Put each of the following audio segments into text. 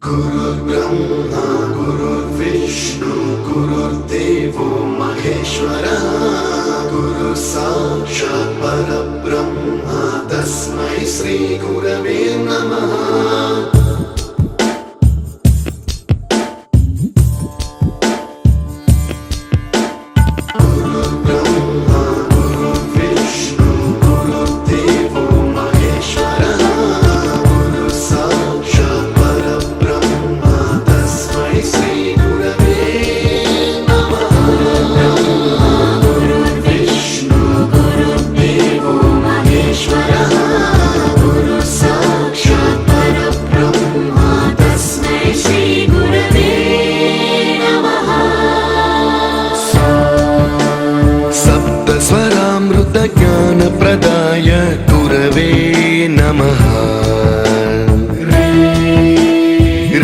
गुरुर्ब्रह्मा गुरुर्विष्णु गुरुर्देवो महेश्वरः गुरु साक्षात् परब्रह्म तस्मै श्री गुरवे नमः। ज्ञानप्रदाय गुरवे नमः।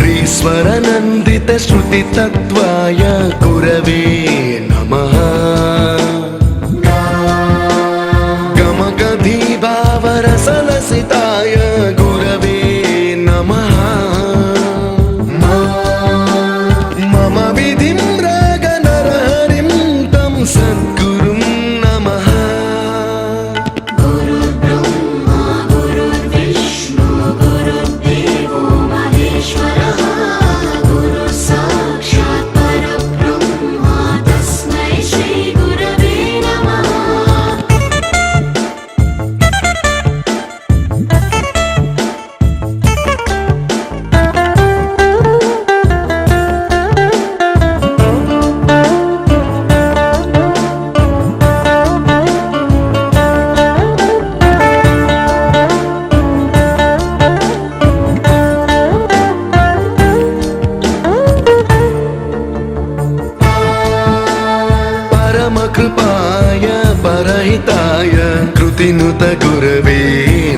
रीश्वरनन्दित श्रुतितत्त्वाय गुरवे नमः। गमगधीभावरसलसिताय गुरवे नमः। मम विधिं रागनरहरिं तं सद्गुरुं नमः। कृपाय परहिताय कृतिनुत गुरवे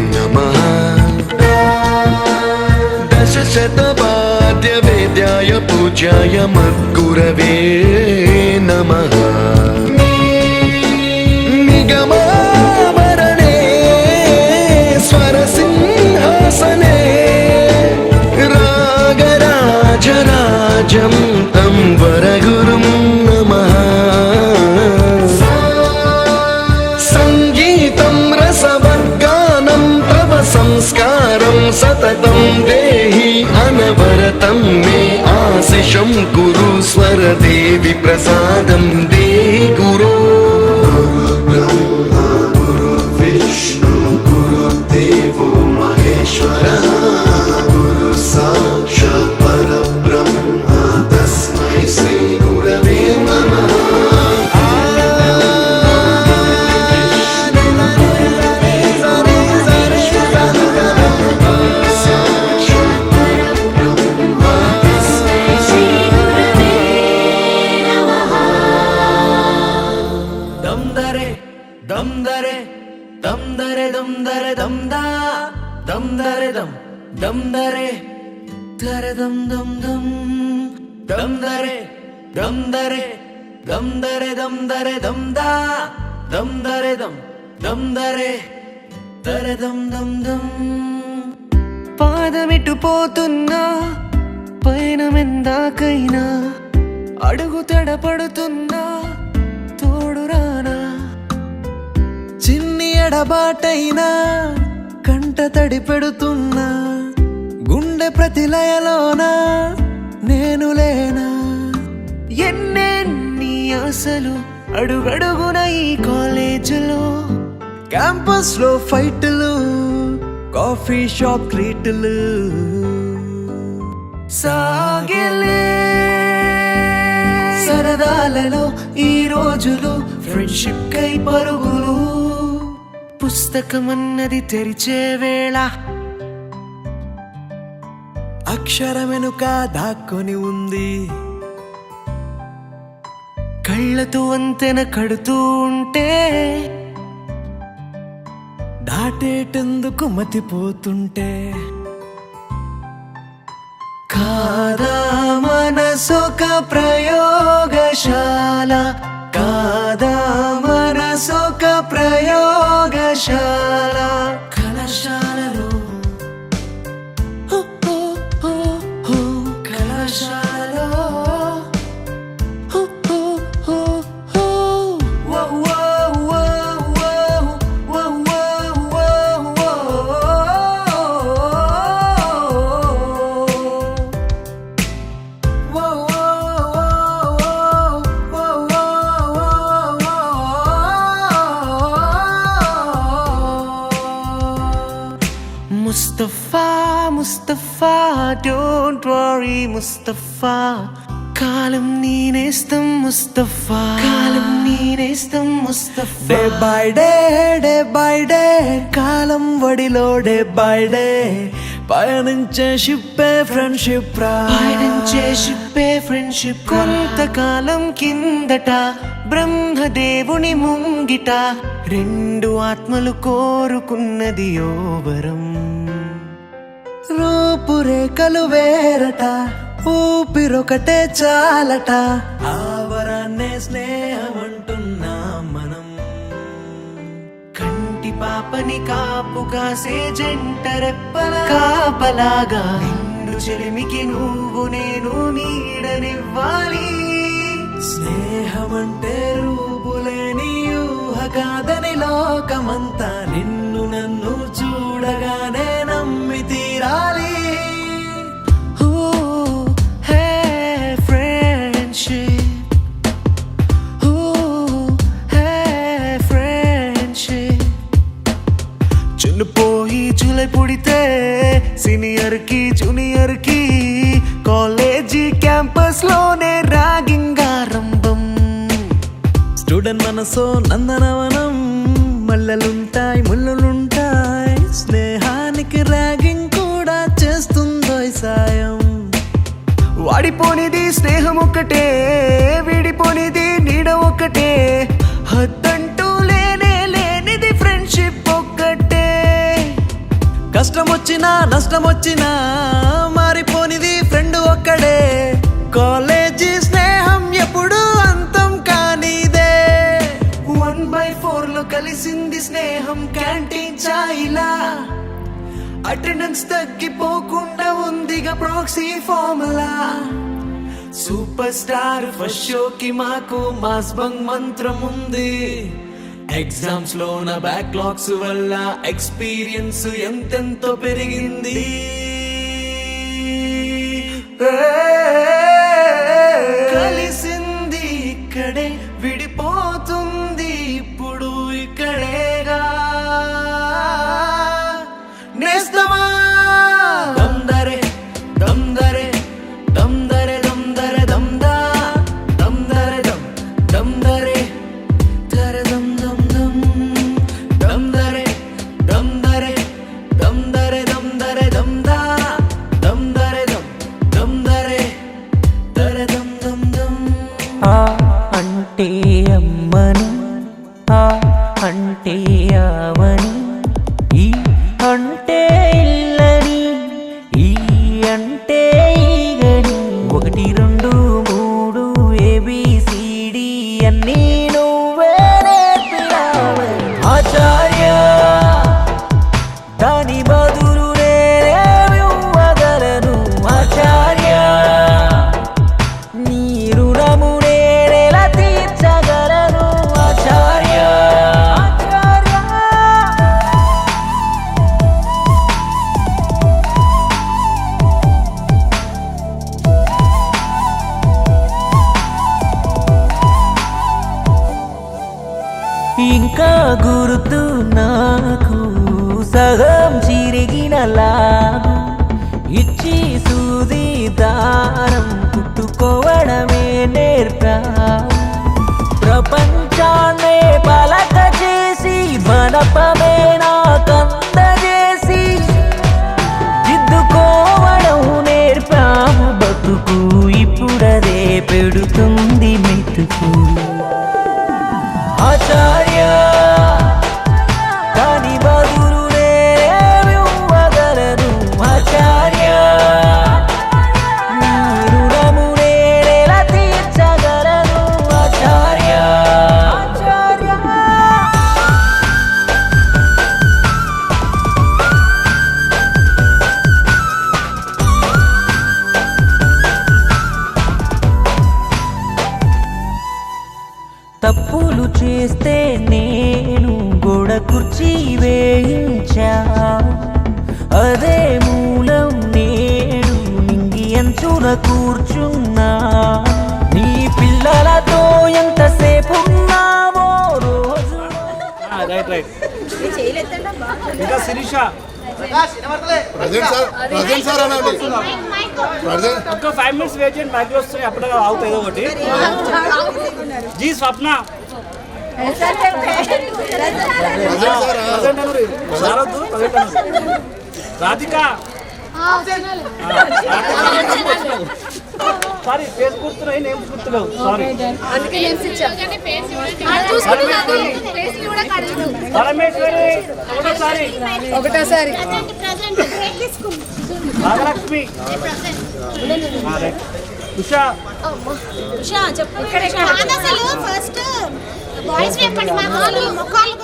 नमः। दशशतवाद्यवेद्याय पूज्याय मद्गुरवे नमः। निगमाभरणे स्वरसिंहासने रागराजराजं तं वरगुरुं नमः। संस्कारं सततं देहि अनवरतं मे आशिषं कुरु स्वरदेवि प्रसादं देहि गुरो। गुरुर्ब्रह्मा गुरुर्विष्णु गुरुर्देवो महेश्वरः गुरु साक्षात् परब्रह्म तस्मै श्री गुरवे नमः। పాదమిటు పోతున్నా పయనమెందాకైనా అడుగు తడపడుతున్నా తోడురానా చిన్ని ఎడబాటైనా కంట తడి పెడుతున్నా గుండె ప్రతిలయలోనా నేను లేనా ఎన్నెన్ని ఆశలు అడుగడుగున ఈ కాలేజీలో క్యాంపస్ లో ఫైట్లు కాఫీ షాప్ ట్రీట్లు సాగలే సరదాలలో ఈ రోజులు ఫ్రెండ్షిప్ కై పరుగులు పుస్తకమన్నది తెరిచే వేళ అక్షరమెనుక దాక్కొని ఉంది కళ్ళతో వంతెన కడుతూ ఉంటే దాటేటందుకు మతిపోతుంటే కాదా మనసొక ప్రయోగశాల కాదా మనసొక ప్రయోగశాల కళాశాలలో డోంట్ వరీ ముస్తఫా, కాలం నేనేస్తాం ముస్తఫా, కాలం నేనేస్తాం Mustafa. Day by day, day by day, కాలం వడిలో డే బై డే, పయనించే షిప్పే ఫ్రెండ్షిప్ రా, పయనించే షిప్పే ఫ్రెండ్షిప్. కొంతకాలం కిందట బ్రహ్మదేవుని ముంగిట రెండు ఆత్మలు కోరుకున్నది ఓ వరం. రూపురేఖలు వేరట, ఊపిరొకటే చాలట, ఆవరాన్నే స్నేహం అంటున్నాం మనం. కంటి పాపని కాపు కాసే జంట రెప్పల కాపలాగా, నిండు చెలిమికి నువ్వు నేను నీడనివ్వాలి. స్నేహమంటే రూపులేని ఊహ కాదని లోకమంతా నిన్ను నన్ను చూడగానే నమ్మి తీరాలి. పోయి జూలై పుడితే సీనియర్ కి జూనియర్ కి కాలేజీ క్యాంపస్ లోనే ర్యాగింగ్ ఆరంభం. స్టూడెంట్ మనసో నందనవనం, మల్లెలుంటాయి ముళ్ళులుంటాయి, స్నేహానికి ర్యాగింగ్ కూడా చేస్తుందో సాయం. వాడిపోనిది స్నేహం ఒక్కటే, విడిపోనిది నీడ ఒక్కటే, హద్దంటూ లేనే లేనిది ఫ్రెండ్షిప్ ఒక్కటే. కష్టం వచ్చినా నష్టం వచ్చినా మారిపోనిది ఫ్రెండ్ ఒక్కడే, కాలేజీ స్నేహం ఎప్పుడు అంతం కానిదే. 1/4 లో కలిసింది స్నేహం క్యాంటీన్ ఛాయిలా, అటెండెన్స్ తగ్గిపోకుండా ఉందిగా proxy formula. Super star first షోకి మాకు మాస్ బంగ్ మంత్రం ఉంది, ఎగ్జామ్స్ లో నా బ్యాక్లాగ్స్ వల్ల ఎక్స్పీరియన్స్ ఎంతెంతో పెరిగింది. కలిసింది ఇక్కడే, విడిపోతుంది ఇప్పుడు ఇక్కడేగా. నేస్తమా దమ్దరే దమ్దరే దమ్దరే దమ్దరే దమ్దా దమ్దరే దమ్ దమ్దరే దరే దమ్ దమ్ దమ్ దమ్దరే దమ్దరే దమ్దరే దమ్దరే దమ్దా దమ్దరే దమ్ దమ్దరే దరే దమ్ దమ్ దమ్. ఆ అంటే అమ్మని, ఆ అంటే ఆవని, ఈ అంటే ఇల్లని, ఈ అంటే ఈగని, 1 2 3 ABCD అన్నీ నువ్వే నేర్పినావని. ఆచార్య దాని బదులు నేనేమివ్వగలను ఆచార్య, నీ రుణము నేనెలా తీర్చగలను ఆచార్య. ఇంకా గుర్తు నాకు సగం చిరిగిన లాగు, ఇచ్చి సూది దారం కుట్టుకోవడమే నేర్పావు. ప్రపంచాన్నే పలక చేసి బలపమే నాకందజేసి దిద్దుకోవడం నేర్పావు. బతుకు ఇప్పుడదే పెడుతుంది మెతుకు ఆచార్య, దాని బదులు నేనేమివ్వగలను ఆచార్య, నీ రుణము నేనెలా తీర్చగలను ఆచార్య. తప్పులు చేస్తే నేను గోడ కుర్చీ వేయించా, అదే మూలం నేను నింగి అంచున కూర్చున్నా. నీ పిల్లలతో ఎంతసేపు ఉన్నావో రోజు. ఇంకా శిరీష ప్రజెంట్ సార్ అనండి. ప్రజెంట్ ఒక 5 minutes వెయిట్ చేయండి, మైక్ వస్తున్నాయి అప్పుడు అవుతాయి ఏదో ఒకటి. జీ స్వప్న రాధిక సారీ ఫేస్ గుర్తున్నాయి, నేమ్స్ గుర్తులేవు. సారీ పరమేశ్వరి ఒకటోసారి నాగలక్ష్మి ఉషా ఫస్ట్ బాయ్స్ చెప్పండి మా హాల్ ముఖాలు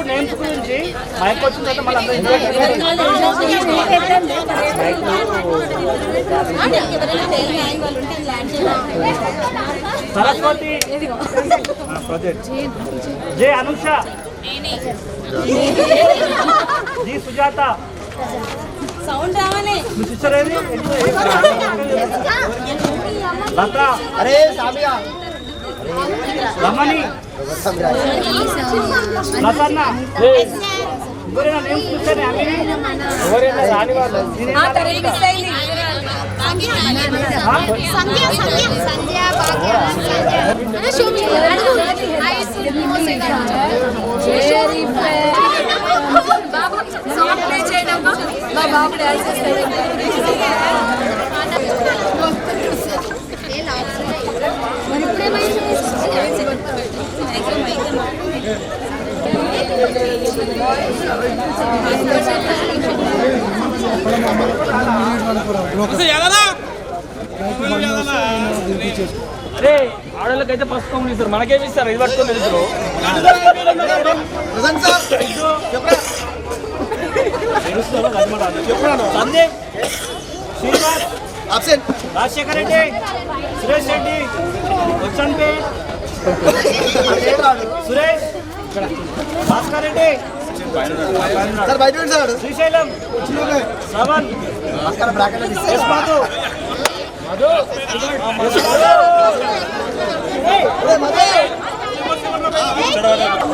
నేమ్స్ గురించి మైక్ వచ్చిన తర్వాత మళ్ళీ సరస్వతి ప్రాజెక్ట్ జే అనుష జీ సుజాత సౌండ్ రావాలి సిస్టర్ ఏది లత అరే సామియా రమణి లతన్న ఎవరైనా నేమ్స్ చూస్తేనే అమ్మి ఎవరైనా రాని వాళ్ళు సంధ్య బాబు డాన్స్ అరే ఆడోళ్ళకైతే ఫస్ట్ కామన్ ఇస్తారు, మనకేమి ఇస్తారు? ఇది పట్టుకొని వెళ్తారు. సందీప్ శ్రీనివాస్ రాజశేఖర్ రెడ్డి సురేష్ రెడ్డి వచ్చండి సురేష్ భాస్కర్ రెడ్డి శ్రీశైలం శ్రవణ్ మధు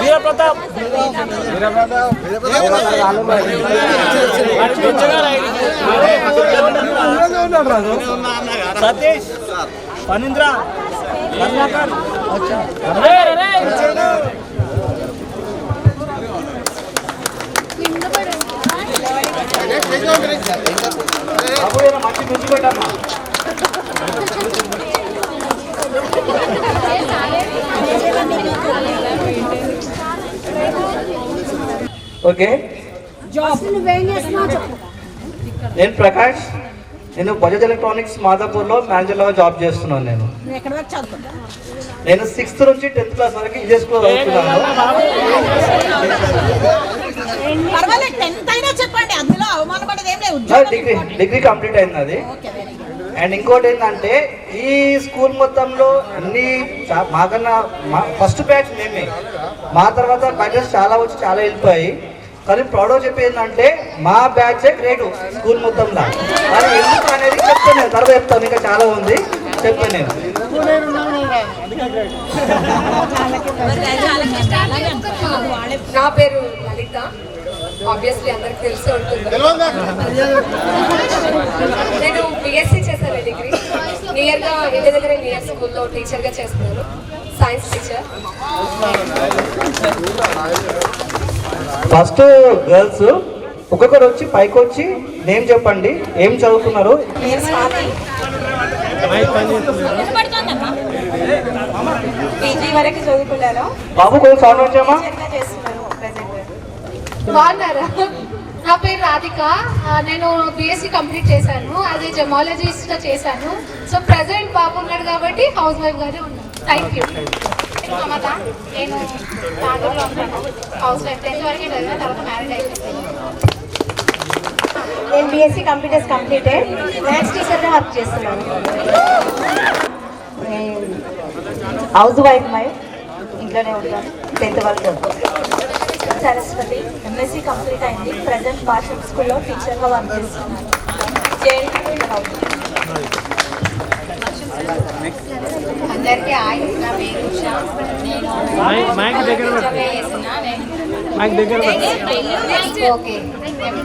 వీరప్రతాప్ సతీష్ ఫణీంద్ర కర్ణాకర్ మంచి గుర్తు పెట్టమ్మా. ఓకే, నేను ప్రకాష్, నేను బజాజ్ ఎలక్ట్రానిక్స్ మాదాపూర్లో మేనేజర్గా జాబ్ చేస్తున్నాను. నేను 6th నుంచి 10th క్లాస్ వరకు ఇదే స్కూల్లో చదువుతున్నాను. డిగ్రీ కంప్లీట్ అయింది అది. అండ్ ఇంకోటి ఏంటంటే ఈ స్కూల్ మొత్తంలో అన్ని మాకన్నా ఫస్ట్ బ్యాచ్ మేమే, మా తర్వాత బ్యాచెస్ చాలా వచ్చి చాలా వెళ్ళిపోయాయి. కానీ ప్రౌడ్గా చెప్పేది ఏంటంటే మా బ్యాచే గ్రేట్ స్కూల్ మొత్తంలో. అది ఎందుకు అనేది చెప్తాను, నేను తర్వాత చెప్తాను, ఇంకా చాలా ఉంది చెప్పాను నేను. నా పేరు లలిత, ఆబ్వియస్లీ అందరికి తెలిసి ఉంటుంది. నేను బిఎస్సీ చేశాను, డిగ్రీ నియర్గా ఇంటి దగ్గర నియర్ స్కూల్లో టీచర్గా చేస్తున్నాను, సైన్స్ టీచర్. ఫస్ట్ గర్ల్స్ ఒక్కొక్కరు వచ్చి పైకి వచ్చి నేమ్ చెప్పండి, ఏం చదువుతున్నారు? పీజీ వరకు చదువుకున్నాను. బాబు కొంచెం సౌండ్ వచ్చామా? బాగున్నారా? నా పేరు రాధిక, నేను బిఎస్సి కంప్లీట్ చేశాను, అది జమాలజిస్ట్ చేశాను. సో ప్రజెంట్ బాబు ఉన్నాడు కాబట్టి హౌస్ వైఫ్ గానే ఉన్నాను. Thank you. మమత, నేను బెంగళూరులో ఉంటాను, హౌస్ వైఫ్. 10th వరకే చదివిన తర్వాత మ్యారేజ్ అయిపోయింది. నేను బిఎస్సీ కంప్యూటర్స్ కంప్లీటెడ్, మ్యాథ్స్ టీచర్గా వర్క్ చేస్తున్నాను. హౌస్ వైఫ్ ఇంట్లోనే ఉంటాను, 10th వరకు. సరస్వతి, ఎంఎస్సీ కంప్లీట్ అయింది, ప్రజెంట్ భాషా స్కూల్లో టీచర్గా వర్క్ చేస్తున్నాను. అందరికీ హాయ్, నా పేరు ఉషా. ఓకే,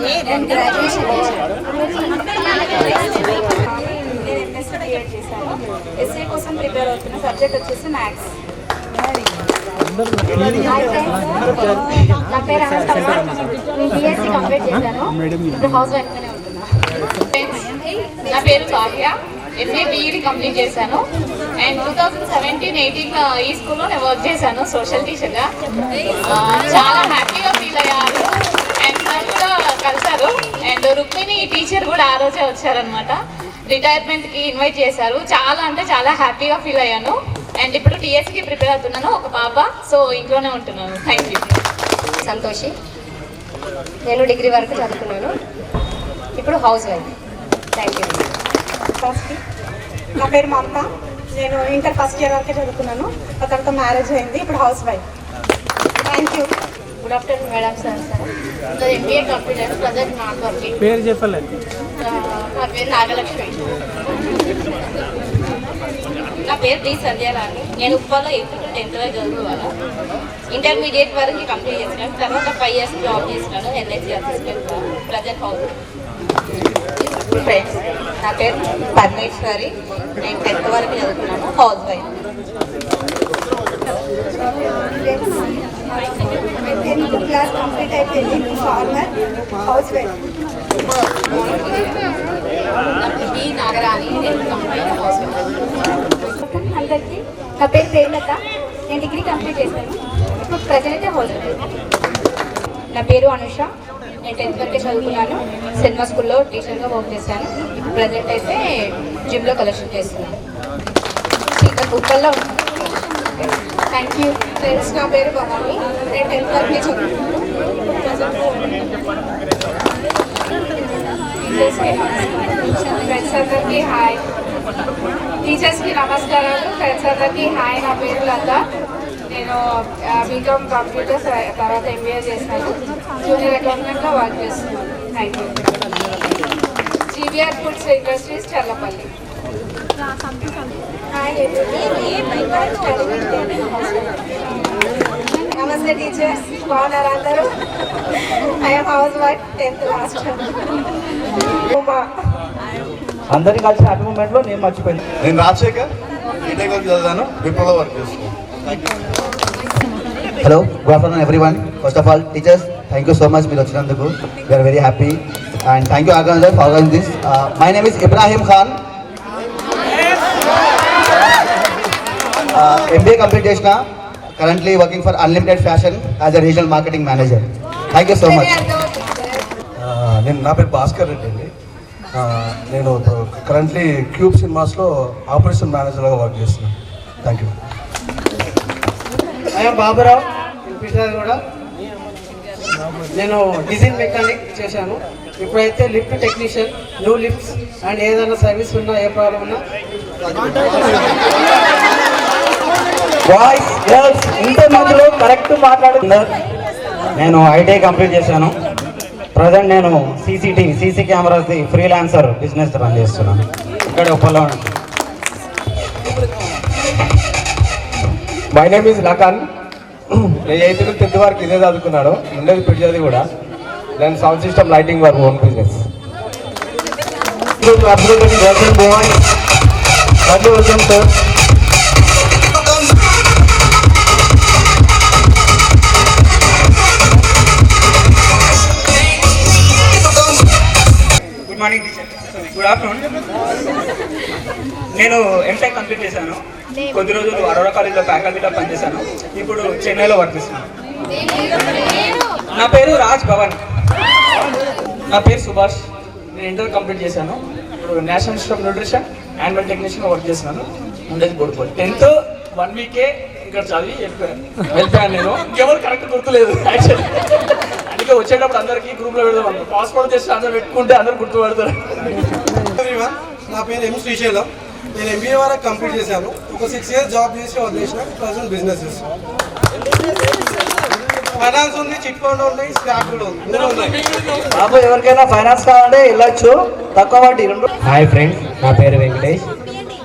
నేను గ్రాడ్యుయేషన్ ఎస్ఏ కోసం ప్రిపేర్ అవుతున్న సబ్జెక్ట్ వచ్చేసి మ్యాథ్స్. నా పేరు అనస్తమ్మ. నేను బిఎస్సీ కంప్లీట్ చేశాను. ఇప్పుడు హౌస్ వైఫ్గానే ఉంటున్నా. నా పేరు కావ్య. ఎంఏ బీఈడి కంప్లీట్ చేశాను. అండ్ 2017-18 ఈ స్కూల్లో నేను వర్క్ చేశాను సోషల్ టీచర్గా. చాలా హ్యాపీగా ఫీల్ అయ్యారు. అండ్ సార్ కూడా కలిశారు. అండ్ రుక్మిణి టీచర్ కూడా ఆ రోజే వచ్చారనమాట. రిటైర్మెంట్కి ఇన్వైట్ చేశారు. చాలా అంటే చాలా హ్యాపీగా ఫీల్ అయ్యాను. అండ్ ఇప్పుడు టీఎస్కి ప్రిపేర్ అవుతున్నాను, ఒక పాప. సో ఇంట్లోనే ఉంటున్నాను. Thank you. సంతోషి. నేను డిగ్రీ వరకు చదువుకున్నాను, ఇప్పుడు హౌస్ వైఫ్. Thank you. నా పేరు మమత. నేను ఇంటర్ ఫస్ట్ ఇయర్ వరకే చదువుకున్నాను. ఆ తర్వాత మ్యారేజ్ అయింది, ఇప్పుడు house wife. Thank you. Good afternoon madam. Sir sir MBA complete అయ్యాను. Present not working. పేరు చెప్పలేదు. నా పేరు నాగలక్ష్మి. నా పేరు డి సంధ్యారాణి. నేను ఉప్పాలో 8th to 10th వరకు చదువుకోవాలి. ఇంటర్మీడియట్ వరకు కంప్లీట్ చేసినాను. తర్వాత 5 years జాబ్ చేసినాను LIC assistant. Present house. Friends, నా పేరు పరమేశ్వరి. నేను 10th వరకు చదువుకున్నాను, హౌస్ వైఫ్. క్లాస్ కంప్లీట్ అయిపోయింది, farmer, house wife. B Nagarani. నేను కంప్లీట్ హౌస్ వైఫ్. అందరికీ నా పేరు ప్రేమలత. నేను డిగ్రీ కంప్లీట్ చేశాను. ఇప్పుడు ప్రజెంట్ అయితే హౌస్ వైఫ్. నా పేరు అనుష. నేను 10th వరకే చదువుకున్నాను. సినిమా స్కూల్లో టీచర్గా వర్క్ చేశాను. ఇప్పుడు ప్రజెంట్ అయితే జిమ్లో కలెక్షన్ చేస్తున్నాను. ఉప్పల్లో థ్యాంక్ యూ. ఫ్రెండ్స్, నా పేరు భవాని. నేను 10th వరకే చదువుకున్నాను. ఫ్రెండ్స్ అందరికీ హాయ్. టీచర్స్కి నమస్కారాలు. ఫ్రెండ్స్ అందరికీ హాయ్. నా పేరు లత. నేను బీకామ్ కంప్యూటర్స్ తర్వాత ఎంబీఏ చేశాను. జూనియర్ అకౌంటెంట్గా వర్క్ చేస్తున్నాను. Thank you. GVR foods industries Challapalli. నమస్తే టీచర్స్, బాగున్నారు అందరూ? I'm house wife, 10th last. అందరికీ కలిసి హ్యాపీ మూమెంట్లో నేను మర్చిపోయింది. నేను రాజశేఖర్, బీటెక్ వరకు చదివాను, విప్రోలో వర్క్ చేస్తున్నాను. Hello, good afternoon everyone. First of all teachers, thank you so much మీరు వచ్చినందుకు. We are very happy and thank you organiser for organising this. My name is Ibrahim Khan. MBA complete చేసిన, currently working for unlimited fashion as a regional marketing manager. Thank you so much. నా పేరు భాస్కర్ రెడ్డి అండి. నేను currently cube సినిమాస్లో operation మేనేజర్గా work చేస్తున్నాను. Thank you. I am Baburao కూడా. నేను డిజైన్ మెకానిక్ చేశాను. ఇప్పుడైతే lift technician, new lifts and ఏదైనా సర్వీస్ ఉన్నా, ఏ ప్రాబ్లం ఉన్నా. బాయ్స్, గర్ల్స్, ఇంత మందిలో కరెక్ట్ మాట్లాడుతున్నారు. నేను ఐటీఐ కంప్లీట్ చేశాను. ప్రజెంట్ నేను సీసీ కెమెరాస్ది ఫ్రీలాన్సర్ బిజినెస్ రన్ చేస్తున్నాను ఇక్కడ ఉప్పల్లో. My name is Lakhan. నేను 8th to 10th వరకు ఇదే చదువుకున్నాను. ఉండేది పిడిచేది కూడా. నేను sound system lighting work own business. Good morning teacher. Good afternoon. నేను ఎంటెక్ కంప్లీట్ చేశాను. కొద్ది రోజులు అరోరా కాలేజ్లో ఫ్యాకల్టీలో పనిచేశాను. ఇప్పుడు చెన్నైలో వర్క్ చేస్తున్నాను. నా పేరు రాజ్ భవన్. నా పేరు సుభాష్. నేను ఇంటర్ కంప్లీట్ చేశాను. ఇప్పుడు national institute of nutrition annual టెక్నీషియన్గా వర్క్ చేస్తున్నాను. ఉండేది బోడిపోయి. 10th 1 week ఇక్కడ చదివి వెళ్ళిపోయాను. నేను ఇంకెవరు కరెక్ట్ గుర్తులేదు యాక్చువల్లీ. అందుకే వచ్చేటప్పుడు అందరికీ గ్రూప్లో పెడదాం. పాస్పోర్ట్ చేసి అందరూ పెట్టుకుంటే అందరూ గుర్తుపడతారు. నా పేరు ఎం శ్రీశైలం. నేను MBA వరకు కంప్లీట్ చేశాను. ఒక 6 years జాబ్ చేసి వదిలేసిన. ప్రజెంట్ బిజినెస్ చేస్తాను. ఫైనాన్స్ ఉంది, చిట్ ఫండ్ ఉంది, స్టాక్ కూడా ఉంది. బాబు, ఎవరికైనా ఫైనాన్స్ కావాలంటే వెళ్ళొచ్చు, తక్కువ వడ్డీ. హాయ్ ఫ్రెండ్స్, నా పేరు వెంకటేష్.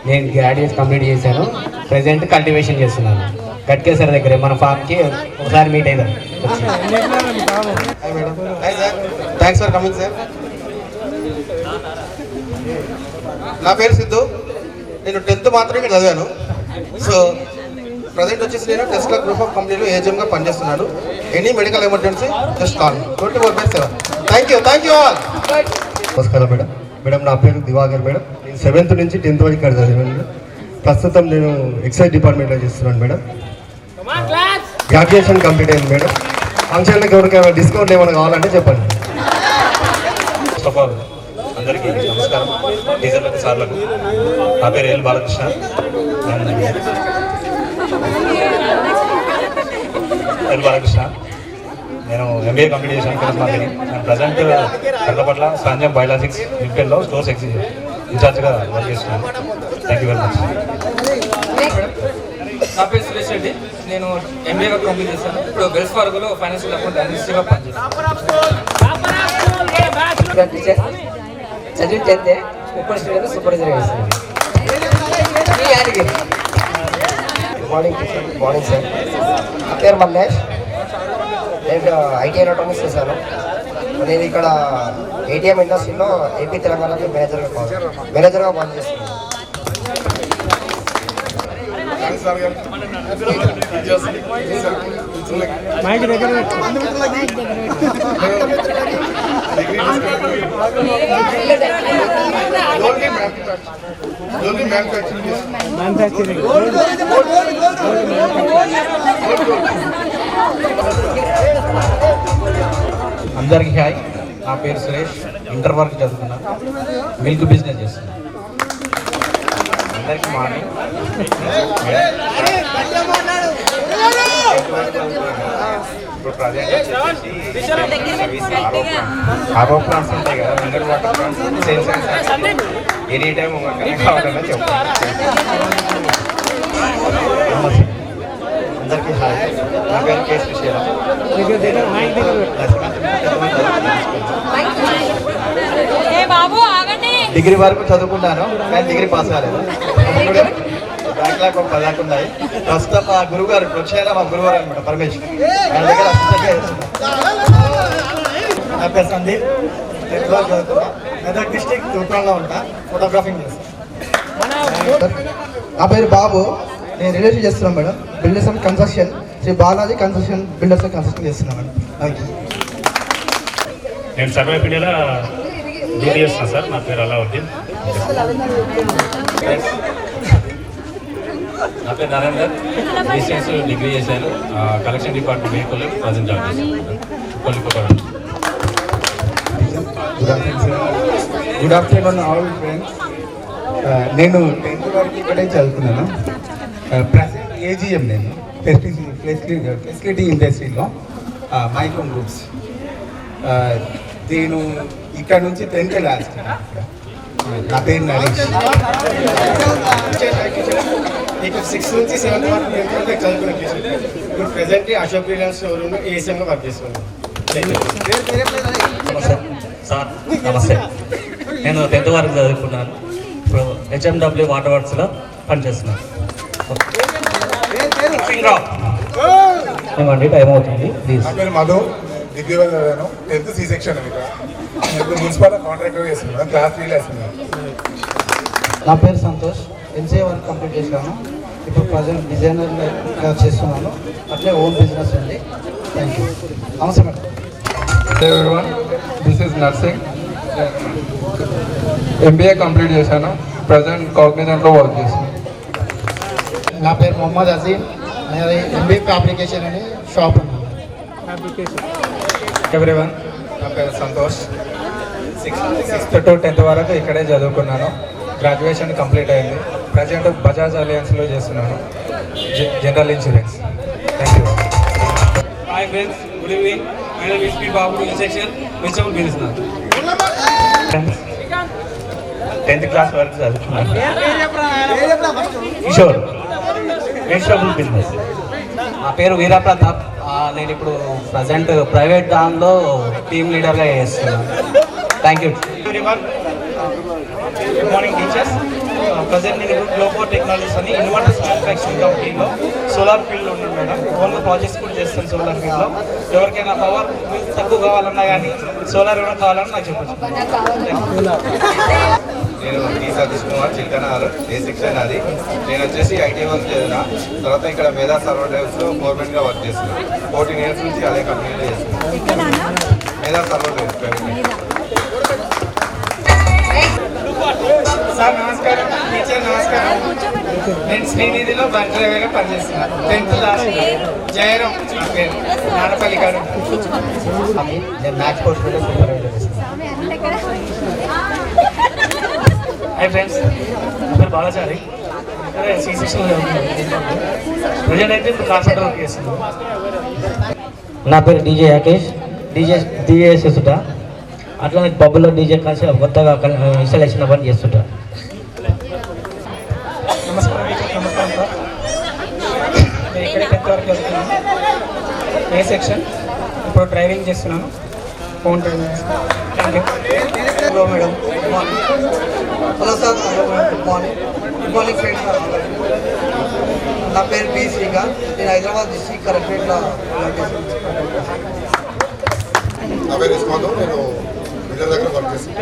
నేను గ్రాడ్యుయేట్ కంప్లీట్ చేశాను. ప్రజెంట్ కల్టివేషన్ చేస్తున్నాను గట్కేసర్ దగ్గర మన ఫామ్కి ఒకసారి మీట్ అయినా. Hi madam. Hi sir, thanks for coming sir. నా పేరు సిద్ధు. నేను 10th మాత్రమే చదివాను. సో ప్రజెంట్ వచ్చేసి నేను టెస్లా గ్రూప్ ఆఫ్ కంపెనీలో ఏజెంట్గా పనిచేస్తున్నాను. Any medical emergency just call 24/7. Thank you all. నమస్కారం మేడం. మేడం నా పేరు దివాకర్ మేడం. నేను 7th నుంచి 10th వరకు ఇక్కడ చదివాను మేడం. ప్రస్తుతం నేను ఎక్సైజ్ డిపార్ట్మెంట్లో చేస్తున్నాను మేడం. గ్రాడ్యుయేషన్ కంప్లీట్ అయింది మేడం. ఫంక్షన్లకు ఎవరికైనా డిస్కౌంట్ ఏమైనా కావాలంటే చెప్పండి. ఫస్ట్ ఆఫ్ ఆల్ అందరికీ నమస్కారం. టీచర్లకు, సార్లకు. నా పేరు ఎల్ బాలకృష్ణ. నేను ఎంబీఏ కంప్లీట్ చేశాను ఫినాన్స్ మార్కెటింగ్. నేను ప్రజెంట్ కడపట్ల సాంజం బయోలాజిక్స్ లిమిటెడ్లో స్టోర్స్ ఇన్ఛార్జ్గా వర్క్ చేస్తున్నాను. Thank you very much. నా పేరు సురేష్ రెడ్డి. నేను ఎంబీఏ కంప్లీట్ చేశాను. ఇప్పుడు వెల్స్ ఫార్గోలో ఫైనాన్షియల్ అకౌంట్ అనలిస్ట్గా పనిచేస్తాను. చదివి చెందే సూపర్ స్టూడెంట్ సూపర్వైజర్ చేస్తాను. Morning sir. నా పేరు మల్లేష్. నేను ఐటీ ఎలక్ట్రానిక్స్ చేశాను. నేను ఇక్కడ ఏటీఎం ఇండస్ట్రీలో ఏపీ తెలంగాణకి మేనేజర్గా పనిచేస్తున్నాను. అందరికీ హాయ్. నా పేరు సురేష్. ఇంటర్ వరకు చదువుకున్నాను. మిల్క్ బిజినెస్ చేస్తున్నాను. అందరికీ మార్నింగ్. ఇప్పుడు ప్రజెంట్ ఆరో ప్లాంట్స్ ఉంటాయి కదా, mineral water plants, sales any time కావాలన్నా చెప్పండి. అందరికీ హాయ్. నా పేరు కేసు విషయం. డిగ్రీ వరకు చదువుకున్నాను కానీ డిగ్రీ పాస్ కాలేదు. బ్యాక్లాగ్ ఒక 10 దాకా ఉన్నాయి. ప్రస్తుతం మా గురువు గారు వచ్చారా, మా గురువు గారు అనమాట పరమేశ్వర్. ఆయన దగ్గర నా పేరు సందీప్. మెదక్ డిస్టిక్ తూప్రాన్లో ఉంటా. ఫోటోగ్రాఫింగ్ చేస్తాను. నా పేరు బాబు. నేను రిలేషన్ చేస్తున్నాను madam. Builders and construction, Shri Balaji construction builders and construction చేస్తున్నాను మేడం. Thank you. నేను సర్వేపల్లిలో డ్యూటీ చేస్తున్నాను సార్. నా పేరు అలావుద్దీన్. నా పేరు నరేందర్. డిస్టెన్స్ డిగ్రీ చేశాను. Collection department vehicle present job చేశాను. Good afternoon all friends. నేను 10th వరకు ఇక్కడే చదువుకున్నాను. ప్రజెంట్ ఏజిఎం నేను ఫెసిలిటీ ఇండస్ట్రీలో మైక్రోన్ గ్రూప్స్. నేను ఇక్కడ నుంచి 10th లాస్ట్. నా పేరు నరేష్. ఇక్కడ 6 నుంచి 7th వరకు చదువుకున్నాను. ఇప్పుడు ప్రెసెంట్ అశోక్ రిలయన్స్ షోరూమ్ ఏసీఎంలో వర్క్ చేస్తున్నాను. సార్ నమస్తే. నేను 10th వరకు చదువుకున్నాను. ఇప్పుడు హెచ్ఎండబ్ల్యూ వాటర్ వర్క్స్లో పనిచేస్తున్నాను. ఏమండి టైం అవుతుంది ప్లీజ్. నా పేరు మధు. డిగ్రీ వరకు చదివాను. 10th C section. ఇప్పుడు మున్సిపల్ కాంట్రాక్టర్ చేస్తున్నాను. క్లాస్ 3 వేస్తున్నాను. నా పేరు సంతోష్. ఎంసీఏ వరకు కంప్లీట్ చేశాను. ఇప్పుడు ప్రజెంట్ డిజైనర్గా చేస్తున్నాను. అట్లే ఓన్ బిజినెస్ ఉంది. Thank you. నమస్తే madam. This is Narsing. MBA complete చేశాను. ప్రజెంట్ కాగ్నిజెంట్లో వర్క్ చేస్తాను. నా పేరు మొహమ్మద్ అజీమ్. నాది ఎంబీఏ ఫ్యాబ్రికేషన్ అని షాప్ ఉంది. ఎవ్రీవన్, నా పేరు సంతోష్. 6th to 10th వరకు ఇక్కడే చదువుకున్నాను. గ్రాడ్యుయేషన్ కంప్లీట్ అయింది. ప్రజెంట్ బజాజ్ అలయన్స్లో చేస్తున్నాను, general insurance. Thank you. Hi friends, good evening. My name is P Babu. ఇన్సెక్షన్ వెజిటబుల్ బిజినెస్. 10th క్లాస్ వరకు చదువుకున్నాను. Kishore, vegetable business. నా పేరు వీరప్రతాప్. నేను ఇప్పుడు ప్రజెంట్ ప్రైవేట్ దానిలో టీమ్ లీడర్గా చేస్తున్నాను. Thank you. Good morning teachers. Present నేను గ్లోబో టెక్నాలజీస్ అని ఇన్వర్టర్స్ మ్యానుఫ్యాక్చరింగ్ కంపెనీలో సోలార్ ఫీల్డ్లో ఉన్నాను మేడం. ఓన్గా ప్రాజెక్ట్స్ కూడా చేస్తాను సోలార్ ఫీల్డ్లో. ఎవరికైనా పవర్ తక్కువ కావాలన్నా కానీ సోలార్ ఏమైనా కావాలన్నా నాకు చెప్పచ్చు. నేను టీ సతీష్ కుమార్, చిల్కనార్, ఏ సెక్షన్ అది. నేను వచ్చేసి ఐటీ వర్క్ చేసిన తర్వాత ఇక్కడ మేధా సర్వర్ డెవలప్స్లో గవర్నమెంట్గా వర్క్ చేస్తున్నాను. 14 years నుంచి అదే కంపెనీలో చేస్తున్నాను. మేధా సర్వర్ డెవలప్స్. సార్ నమస్కారం, టీచర్ నమస్కారం. నేను శ్రీనిధిలో బస్ డ్రైవర్గా పనిచేస్తున్నాను. 10th లాస్ట్ జయరాం నా పేరు, నాడపల్లి గారు. నేను మ్యాథ్స్ కోర్స్ కూడా సూపర్వైజర్ చేస్తాను. హాయ్ ఫ్రెండ్స్, నా పేరు బాలాచారి. సి సెక్షన్లో ప్రజెంట్ అయితే కాన్సెప్ట్ వర్క్ చేస్తున్నాను. నా పేరు డీజే యాకేష్, డీజే చేస్తుంటా. అట్లా పబ్బులో డీజే కాన్సెప్ట్ కొత్తగా ఇన్స్టాలేషన్ పని చేస్తుంటా. నమస్కారం నమస్కారం సార్. నేను ఇక్కడే 10th వరకు చదువుతున్నాను, ఏ సెక్షన్. ఇప్పుడు డ్రైవింగ్ చేస్తున్నాను, ఫోన్ డ్రైవింగ్ చేస్తున్నాను. Thank you. Hello madam, good morning. Hello sir, hello madam, good morning. Good morning friends. నా పేరు బి శ్రీకాంత్. నేను హైదరాబాద్ డిస్ట్రిక్ట్ కలెక్టరేట్లో నా పేరు ఇస్మాతో, నేను బిల్డర్ దగ్గర వర్క్ చేస్తాను.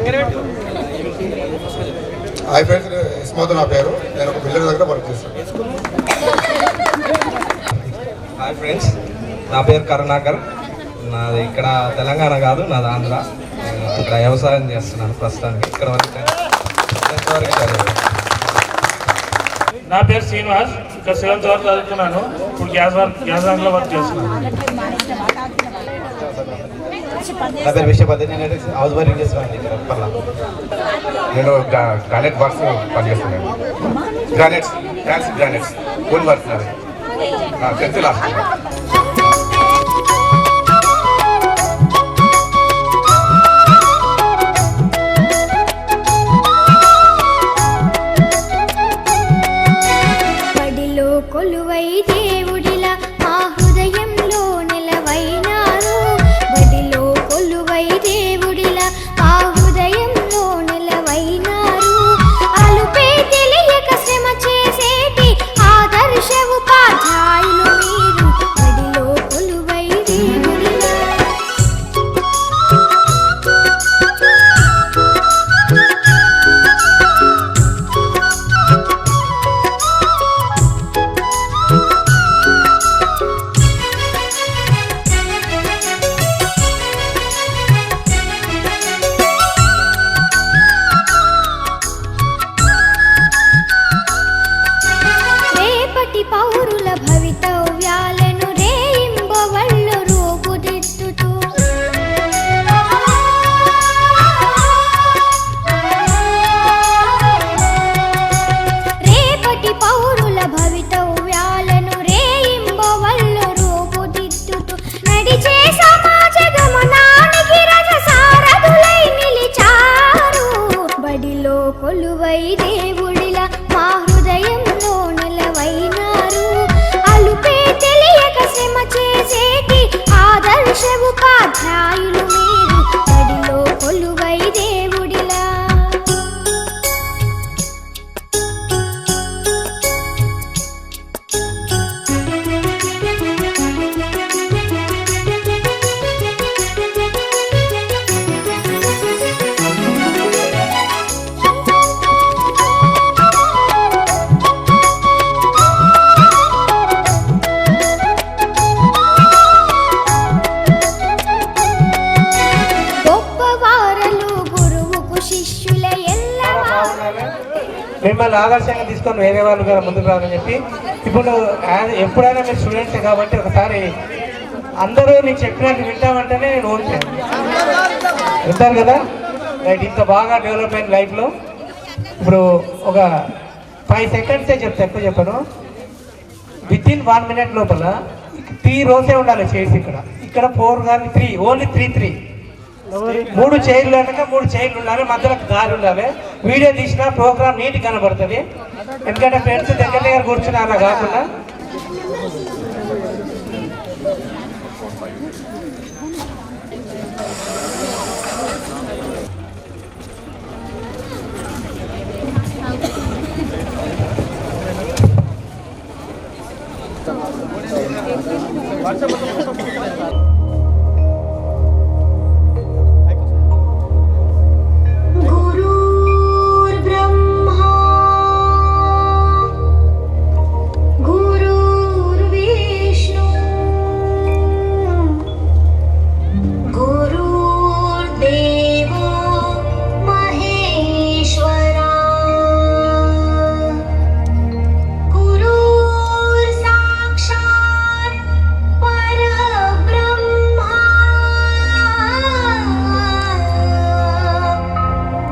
హాయ్ ఫ్రెండ్స్, ఇస్మాతో నా పేరు, నేను ఒక బిల్డర్ దగ్గర వర్క్ చేస్తాను. హాయ్ ఫ్రెండ్స్, నా పేరు కరుణాకర్. నాది ఇక్కడ తెలంగాణ కాదు, నాది ఆంధ్ర. నేను ఇక్కడ వ్యవసాయం చేస్తున్నాను ప్రస్తుతానికి. ఇక్కడ వరకు నా పేరు శ్రీనివాస్, ఇక్కడ 7th వరకు చదువుతున్నాను. ఇప్పుడు గ్యాస్ వర్క్లో వర్క్ చేస్తున్నాను. నా పేరు విషయపతి, నేను హౌస్ వైరింగ్ చేస్తున్నాను ఇక్కడ పర్లా. నేను గ్రానైట్ వర్క్స్ పనిచేస్తున్నాను. గ్రానైట్స్ ఓన్ వర్క్స్ నాది. 10th last. కొలువై దేవుడిలా మా హృదయంలో నిలవైనారు. బడిలో కొలువై దేవుడిలా మా హృదయంలో నిలవైనారు. అలుపే తెలియక శ్రమ చేసేటి ఆదర్శ ఉపాధ్యాయులు మీరు. బడిలో కొలువై దేవుడిలా. పౌరుల భవితవ్యాలను రేయింబవళ్ళు రూపుదిద్దుతూ రేపటి పౌరుల భవితవ్యాలను రేయింబవళ్ళు రూపుదిద్దుతూ నడిచే సమాజ గమనానికి రథసారథులై నిలిచారు. బడిలో కొలువై దేవుడిలా మా హృదయంలో నిలవైనారు. అలుపే తెలియక శ్రమ చేసేటి ఆదర్శ ఉపాధ్యాయులు మీరు. బడిలో కొలువై దేవుడిలా. మిమ్మల్ని ఆదర్శంగా తీసుకొని వేరే వాళ్ళు కూడా ముందుకు రావాలని చెప్పి ఇప్పుడు ఎప్పుడైనా మీరు స్టూడెంట్సే కాబట్టి ఒకసారి అందరూ నీకు చెప్పినట్టు వింటామంటేనే నేను ఓడిపోయాను. వింటారు కదా, రైట్. ఇంత బాగా డెవలప్మెంట్ లైఫ్లో ఇప్పుడు ఒక 5 seconds చెప్తా, ఎక్కువ చెప్పను. వితిన్ 1 minute లోపల 3 rows ఉండాలి చైర్స్. ఇక్కడ 4 కానీ 3, ఓన్లీ 3 3 చైర్లు అనక 3 చైర్లు ఉండాలి, మధ్యలో దారి ఉండాలి. వీడియో తీసిన ప్రోగ్రామ్ నీట్ కనబడుతుంది. ఎందుకంటే ఫ్రెండ్స్ దగ్గర కూర్చుని అలా కాకుండా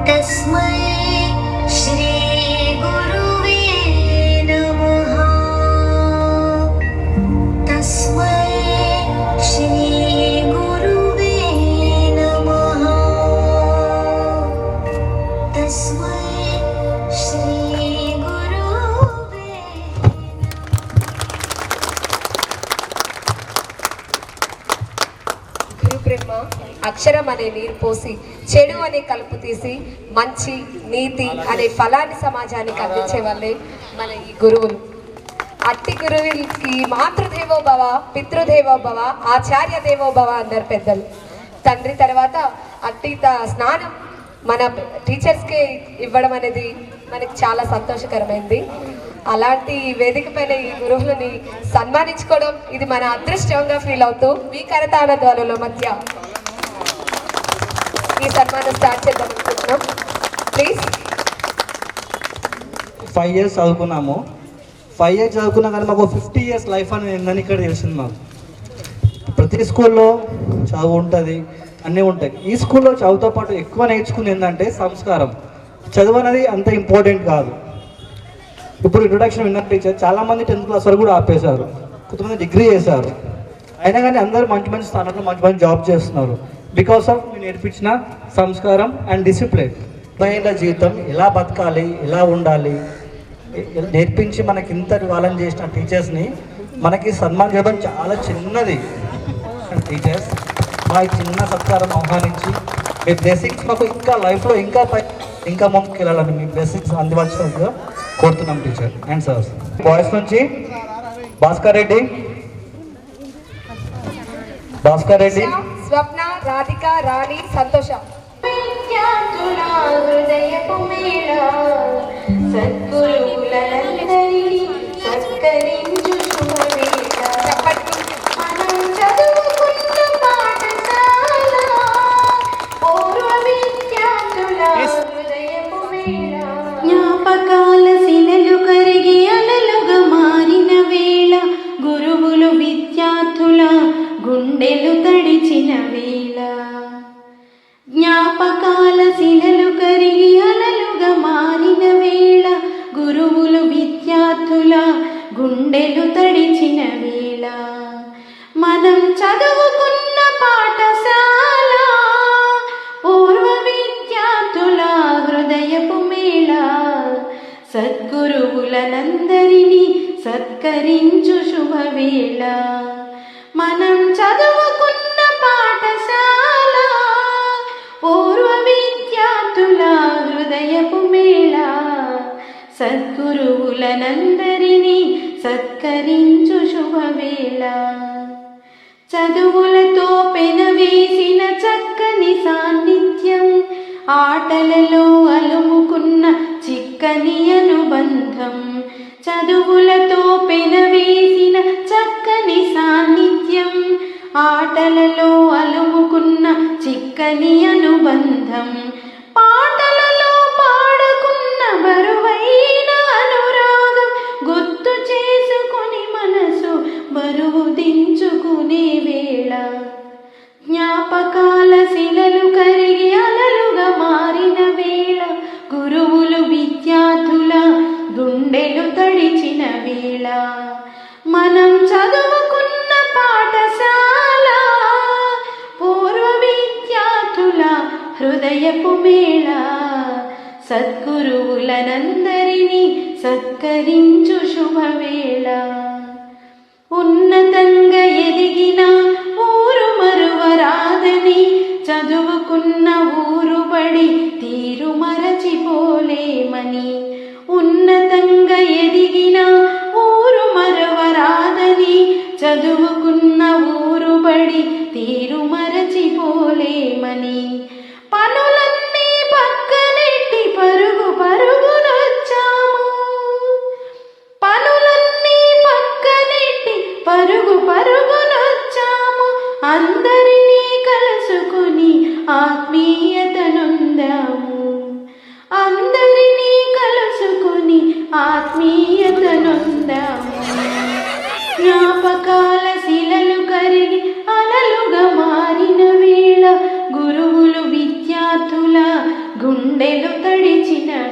तस्मै श्री गुरुवे नमः तस्मै श्री गुरुवे नमः तस्मै श्री गुरुवे గురు బ్రహ్మ అక్షరం అనే నీరు పోసి చెడు అనే కలుపు తీసి మంచి నీతి అనే ఫలాన్ని సమాజానికి అందించే వాళ్ళే మన ఈ గురువులు. అట్టి గురువులకి మాతృదేవో భవ, పితృదేవో భవ, ఆచార్య దేవో భవ అందరు పెద్దలు. తండ్రి తర్వాత అట్టి స్నానం మన టీచర్స్కి ఇవ్వడం అనేది మనకి చాలా సంతోషకరమైంది. అలాంటి వేదిక పైన ఈ గురువులని సన్మానించుకోవడం ఇది మన అదృష్టంగా ఫీల్ అవుతూ మీ కరతాళధ్వనుల మధ్య ఈ సన్మానం స్టార్ట్ చేద్దాం అనుకుంటున్నాం. ప్లీజ్. 5 years చదువుకున్నాము. 5 years చదువుకున్నా కానీ మాకు 50 years లైఫ్ అని ఏందని ఇక్కడ తెలిసింది మాకు. ప్రతి స్కూల్లో చదువు ఉంటుంది, అన్నీ ఉంటాయి. ఈ స్కూల్లో చదువుతో పాటు ఎక్కువ నేర్చుకుని ఏంటంటే సంస్కారం. చదువు అనేది అంత ఇంపార్టెంట్ కాదు. ఇప్పుడు ఇంట్రొడక్షన్ విన్న టీచర్ చాలామంది 10th క్లాస్ వరకు కూడా ఆపేశారు, కొంతమంది డిగ్రీ చేశారు. అయినా కానీ అందరూ మంచి మంచి స్థానంలో మంచి మంచి జాబ్ చేస్తున్నారు. బికాస్ ఆఫ్ నేను నేర్పించిన సంస్కారం అండ్ డిసిప్లిన్. మహిళల జీవితం ఎలా బతకాలి, ఎలా ఉండాలి నేర్పించి మనకి ఇంత వాళ్ళని చేసిన టీచర్స్ని మనకి సన్మానం చేయడం చాలా చిన్నది. టీచర్స్ మా చిన్న సత్కారం ఆహ్వానించి మీ బ్లెస్సింగ్స్ మాకు ఇంకా లైఫ్లో ఇంకా ముందుకు వెళ్ళాలని మీ బ్లెస్సింగ్స్ అందివలసినట్టుగా కోరుతున్నాం టీచర్ అండ్ సార్. బాయ్స్ నుంచి భాస్కర్ రెడ్డి, స్వప్న, రాధిక, రాణి, సంతోష. జ్ఞాపకాల శిలలు కరిగి అలలుగా మారిన వేళ గురువులు విద్యార్థుల గుండెలు తడిచిన వేళ. జ్ఞాపకాల శిలలు కరిగి అలలుగా మారిన వేళ గురువులు విద్యార్థుల గుండెలు తడిచిన వేళ. మనం చదువుకున్న పాఠశాల పూర్వ విద్యార్థుల హృదయపు మేళ. సద్గురువులనందరినీ సత్కరించు శుభవేళ. మనం చదువుకున్న పాఠశాల పూర్వ విద్యార్థుల హృదయపు మేళ. సద్గురువులనందరినీ సత్కరించు శుభవేళ. చదువులతో పెనవేసిన చక్కని సాన్నిధ్యం, ఆటలలో అలుముకున్న చిక్కని అనుబంధం. చదువులతో పెనవేసిన చక్కని సాన్నిధ్యం, ఆటలలో అలుముకున్న చిక్కని అనుబంధం. పాటలలో పాడుకున్న బరువైన అనురాగం గుర్తు చేసుకుని మనసు బరువు దించుకునే వేళ. జ్ఞాపకాల శిలలు కరిగి అలలుగా మారిన వేళ గురువులు విద్యార్థుల గుండెలు తడిచిన వేళ. మనం చదువుకున్న పాఠశాల పూర్వ విద్యార్థుల హృదయపు మేళ. సద్గురువులనందరినీ సత్కరించు శుభవేళ. ఉన్నతంగా ఎదిగిన ఊరు మరువరాదని, చదువుకున్న ఊరు బడి తీరు మరచిపోలేమని. ఉన్నతంగా ఎదిగిన ఊరు మరువరాదని, చదువుకున్న ఊరు బడి తీరు మరచిపోలేమని. పనులన్నీ పక్కనెట్టి పరుగు పరుగునొచ్చాము. పనులన్నీ పక్కనెట్టి పరుగు పరుగునొచ్చాము. అందరినీ కలుసుకుని ఆత్మీయతనుందాము. అందరినీ కలుసుకుని ఆత్మీయత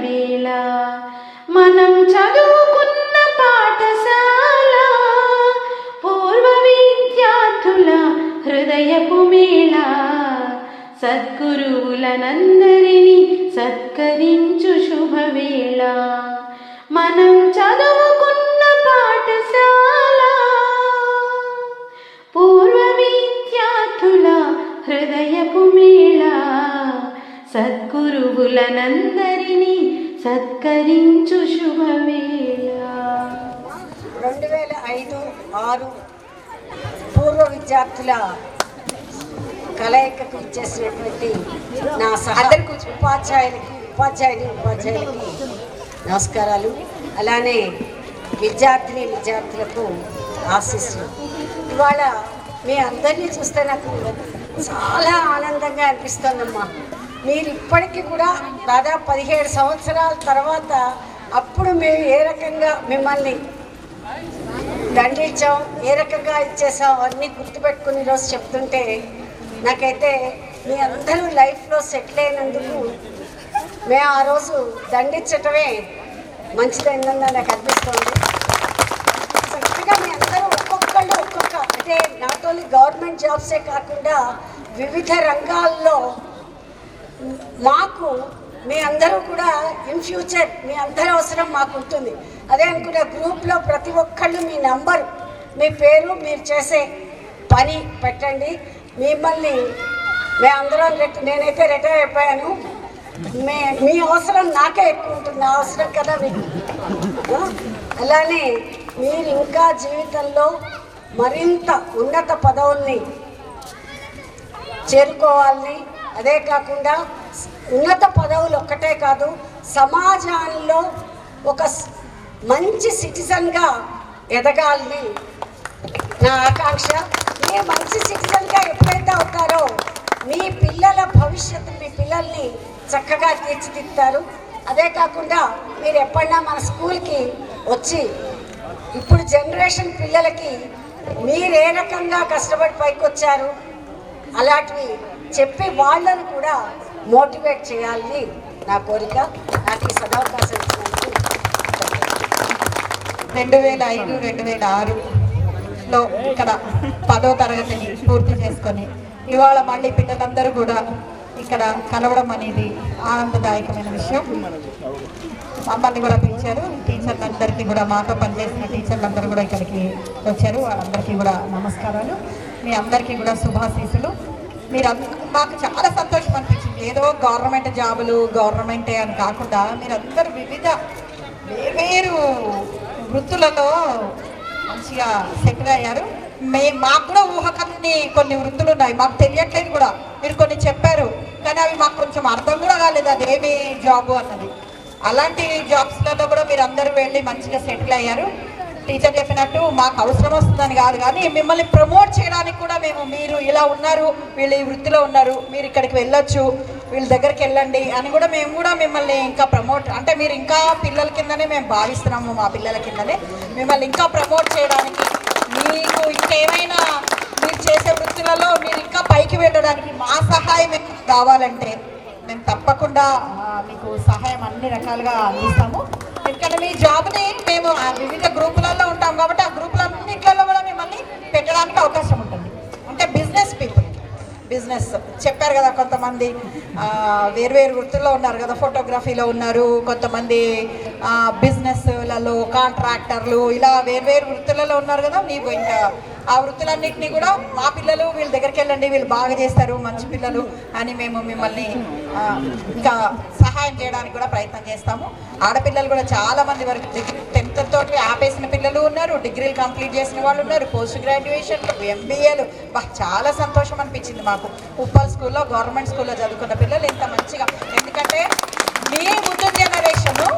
వేళ మనం చదువుకున్న పాఠశాల పూర్వ విద్యార్థుల హృదయపు మేళ సద్గురువులనందరినీ సత్కరించు శుభవేళ మనం చదువుకున్న పాఠశాల పూర్వ విద్యార్థుల హృదయపు మేళ సద్గురువులనందరినీ సత్కరించు శుభవేళ. 2005-6 పూర్వ విద్యార్థుల కలయికకు ఇచ్చేసినటువంటి నా ఉపాధ్యాయులకి నమస్కారాలు. అలానే విద్యార్థులకు ఆశీస్సులు. ఇవాళ మీ అందరినీ చూస్తే నాకు చాలా ఆనందంగా అనిపిస్తుందమ్మా. మీరు ఇప్పటికీ కూడా దాదాపు 17 సంవత్సరాల తర్వాత అప్పుడు మేము ఏ రకంగా మిమ్మల్ని దండించాం, ఏ రకంగా ఇచ్చేసాం అన్నీ గుర్తుపెట్టుకుని ఈరోజు చెప్తుంటే నాకైతే మీ అందరూ లైఫ్లో సెటిల్ అయినందుకు మేము ఆ రోజు దండించటమే మంచిదైందని నాకు అనిపిస్తుంది. చక్కగా మీ అందరూ ఒక్కొక్కళ్ళు అంటే నాట్ ఓన్లీ గవర్నమెంట్ జాబ్సే కాకుండా వివిధ రంగాల్లో మాకు మీ అందరూ కూడా ఇన్ ఫ్యూచర్ మీ అందరి అవసరం మాకు ఉంటుంది. అదే అనుకున్న గ్రూప్లో ప్రతి ఒక్కళ్ళు మీ నంబర్, మీ పేరు, మీరు చేసే పని పెట్టండి. మిమ్మల్ని మేమందరం నేనైతే రిటైర్ అయిపోయాను. మీ అవసరం నాకే ఎక్కువ ఉంటుంది, నా అవసరం కదా మీకు. అలానే మీరు ఇంకా జీవితంలో మరింత ఉన్నత పదవుల్ని చేరుకోవాలని, అదే కాకుండా ఉన్నత పదవులు ఒక్కటే కాదు సమాజంలో ఒక మంచి సిటిజన్గా ఎదగాలని నా ఆకాంక్ష. మీరు మంచి సిటిజన్గా ఎప్పుడైతే అవుతారో మీ పిల్లల భవిష్యత్తు, మీ పిల్లల్ని చక్కగా తీర్చిదిద్దుతారు. అదే కాకుండా మీరు ఎప్పుడన్నా మన స్కూల్కి వచ్చి ఇప్పుడు జనరేషన్ పిల్లలకి మీరు ఏ రకంగా కష్టపడి పైకి వచ్చారు అలాంటివి చెప్పి వాళ్ళను కూడా మోటివేట్ చేయాలని నా కోరిక. నాకు ఈ సదవకాశం ఇచ్చినందుకు 2005-2006లో ఇక్కడ 10వ తరగతిని పూర్తి చేసుకొని ఇవాళ మళ్ళీ పిల్లలందరూ కూడా ఇక్కడ కలవడం అనేది ఆనందదాయకమైన విషయం. మమ్మల్ని కూడా పిలిచారు. టీచర్లందరికీ కూడా, మాతో పనిచేసిన టీచర్లందరూ కూడా ఇక్కడికి వచ్చారు. వాళ్ళందరికీ కూడా నమస్కారాలు. మీ అందరికీ కూడా శుభాశీస్సులు. మాకు చాలా సంతోషం అనిపించింది. ఏదో గవర్నమెంట్ జాబులు గవర్నమెంటే అని కాకుండా మీరందరూ వివిధ వేరు వృత్తులలో మంచిగా సెటిల్ అయ్యారు. మాకు కూడా ఊహకన్ని కొన్ని వృత్తులు ఉన్నాయి, మాకు తెలియట్లేదు కూడా. మీరు కొన్ని చెప్పారు కానీ అవి మాకు కొంచెం అర్థం కూడా కాలేదు అదేమి జాబు అన్నది. అలాంటి జాబ్స్లలో కూడా మీరు అందరూ వెళ్ళి మంచిగా సెటిల్ అయ్యారు. టీచర్ చెప్పినట్టు మాకు అవసరం వస్తుందని కాదు, కానీ మిమ్మల్ని ప్రమోట్ చేయడానికి కూడా మీరు ఇలా ఉన్నారు, వీళ్ళు ఈ వృత్తిలో ఉన్నారు, మీరు ఇక్కడికి వెళ్ళొచ్చు, వీళ్ళ దగ్గరికి వెళ్ళండి అని కూడా మేము కూడా మిమ్మల్ని ఇంకా ప్రమోట్, అంటే మీరు ఇంకా పిల్లల కిందనే మేము భావిస్తున్నాము, మా పిల్లల కిందనే మిమ్మల్ని ఇంకా ప్రమోట్ చేయడానికి, మీకు ఇంకేమైనా మీరు చేసే వృత్తులలో మీరు ఇంకా పైకి వెళ్ళడానికి మా సహాయం కావాలంటే మేము తప్పకుండా మీకు సహాయం అన్ని రకాలుగా అందిస్తాము. ఎందుకంటే మీ జాబ్ని మేము వివిధ గ్రూపులలో ఉంటాం కాబట్టి ఆ గ్రూపులన్నింటిలో కూడా మిమ్మల్ని పెట్టడానికి అవకాశం ఉంటుంది. అంటే బిజినెస్ పీపుల్, బిజినెస్ చెప్పారు కదా, కొంతమంది వేరువేరు వృత్తుల్లో ఉన్నారు కదా, ఫోటోగ్రఫీలో ఉన్నారు, కొంతమంది బిజినెస్లలో కాంట్రాక్టర్లు, ఇలా వేరువేరు వృత్తులలో ఉన్నారు కదా. మీకు ఇంకా ఆ వృత్తులన్నింటినీ కూడా మా పిల్లలు వీళ్ళ దగ్గరికి వెళ్ళండి, వీళ్ళు బాగా చేస్తారు, మంచి పిల్లలు అని మేము మిమ్మల్ని ఇంకా సహాయం చేయడానికి కూడా ప్రయత్నం చేస్తాము. ఆడపిల్లలు కూడా చాలామంది వరకు 10th తోటి ఆపేసిన పిల్లలు ఉన్నారు, డిగ్రీలు కంప్లీట్ చేసిన వాళ్ళు ఉన్నారు, పోస్ట్ గ్రాడ్యుయేషన్లు, ఎంబీఏలు. చాలా సంతోషం అనిపించింది మాకు. ఉప్పల్ స్కూల్లో, గవర్నమెంట్ స్కూల్లో చదువుకున్న పిల్లలు ఇంత మంచిగా. ఎందుకంటే మీ ముందు జనరేషను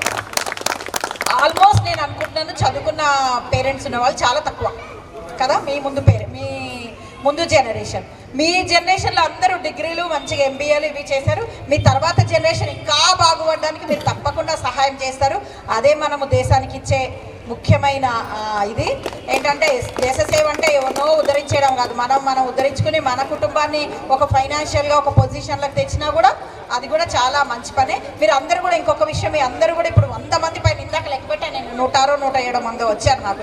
ఆల్మోస్ట్ నేను అనుకుంటున్నాను చదువుకున్న పేరెంట్స్ ఉన్న వాళ్ళు చాలా తక్కువ కదా. మీ ముందు జనరేషన్, మీ జనరేషన్లో అందరూ డిగ్రీలు మంచిగా ఎంబీఏలు ఇవి చేశారు. మీ తర్వాత జనరేషన్ ఇంకా బాగుపడడానికి మీరు తప్పకుండా సహాయం చేస్తారు. అదే మనము దేశానికి ఇచ్చే ముఖ్యమైన ఇది ఏంటంటే దేశ సేవ అంటే ఎవరినో ఉద్ధరించడం కాదు, మనం ఉద్ధరించుకుని మన కుటుంబాన్ని ఒక ఫైనాన్షియల్గా ఒక పొజిషన్లకు తెచ్చినా కూడా అది కూడా చాలా మంచి పనే. మీరు అందరూ కూడా ఇంకొక విషయం, మీ అందరూ కూడా ఇప్పుడు 100 మంది పైన ఇందాక లెక్క పెట్టా నేను 106-107 మంది వచ్చారు నాకు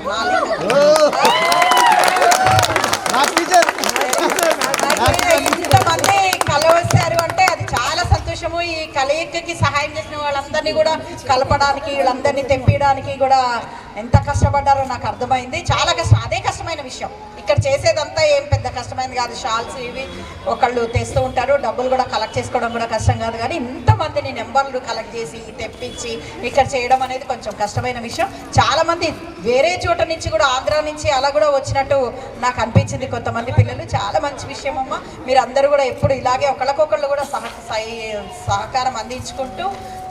ఇంతమంది కలవస్తారు అంటే అది చాలా సంతోషము. ఈ కలయికకి సహాయం చేసిన వాళ్ళందరినీ కూడా కలపడానికి, వీళ్ళందరినీ తెప్పియడానికి కూడా ఎంత కష్టపడ్డారో నాకు అర్థమైంది. చాలా కష్టం, అదే కష్టమైన విషయం. ఇక్కడ చేసేదంతా ఏం పెద్ద కష్టమైనది కాదు. షాల్స్ ఇవి ఒకళ్ళు తెస్తూ ఉంటారు, డబ్బులు కూడా కలెక్ట్ చేసుకోవడం కూడా కష్టం కాదు. కానీ ఇంతమందిని నెంబర్లు కలెక్ట్ చేసి తెప్పించి ఇక్కడ చేయడం అనేది కొంచెం కష్టమైన విషయం. చాలామంది వేరే చోట నుంచి కూడా, ఆంధ్ర నుంచి అలా కూడా వచ్చినట్టు నాకు అనిపించింది కొంతమంది పిల్లలు. చాలా మంచి విషయం అమ్మ. మీరు అందరూ కూడా ఎప్పుడు ఇలాగే ఒకళ్ళకొకళ్ళు కూడా సహకారం అందించుకుంటూ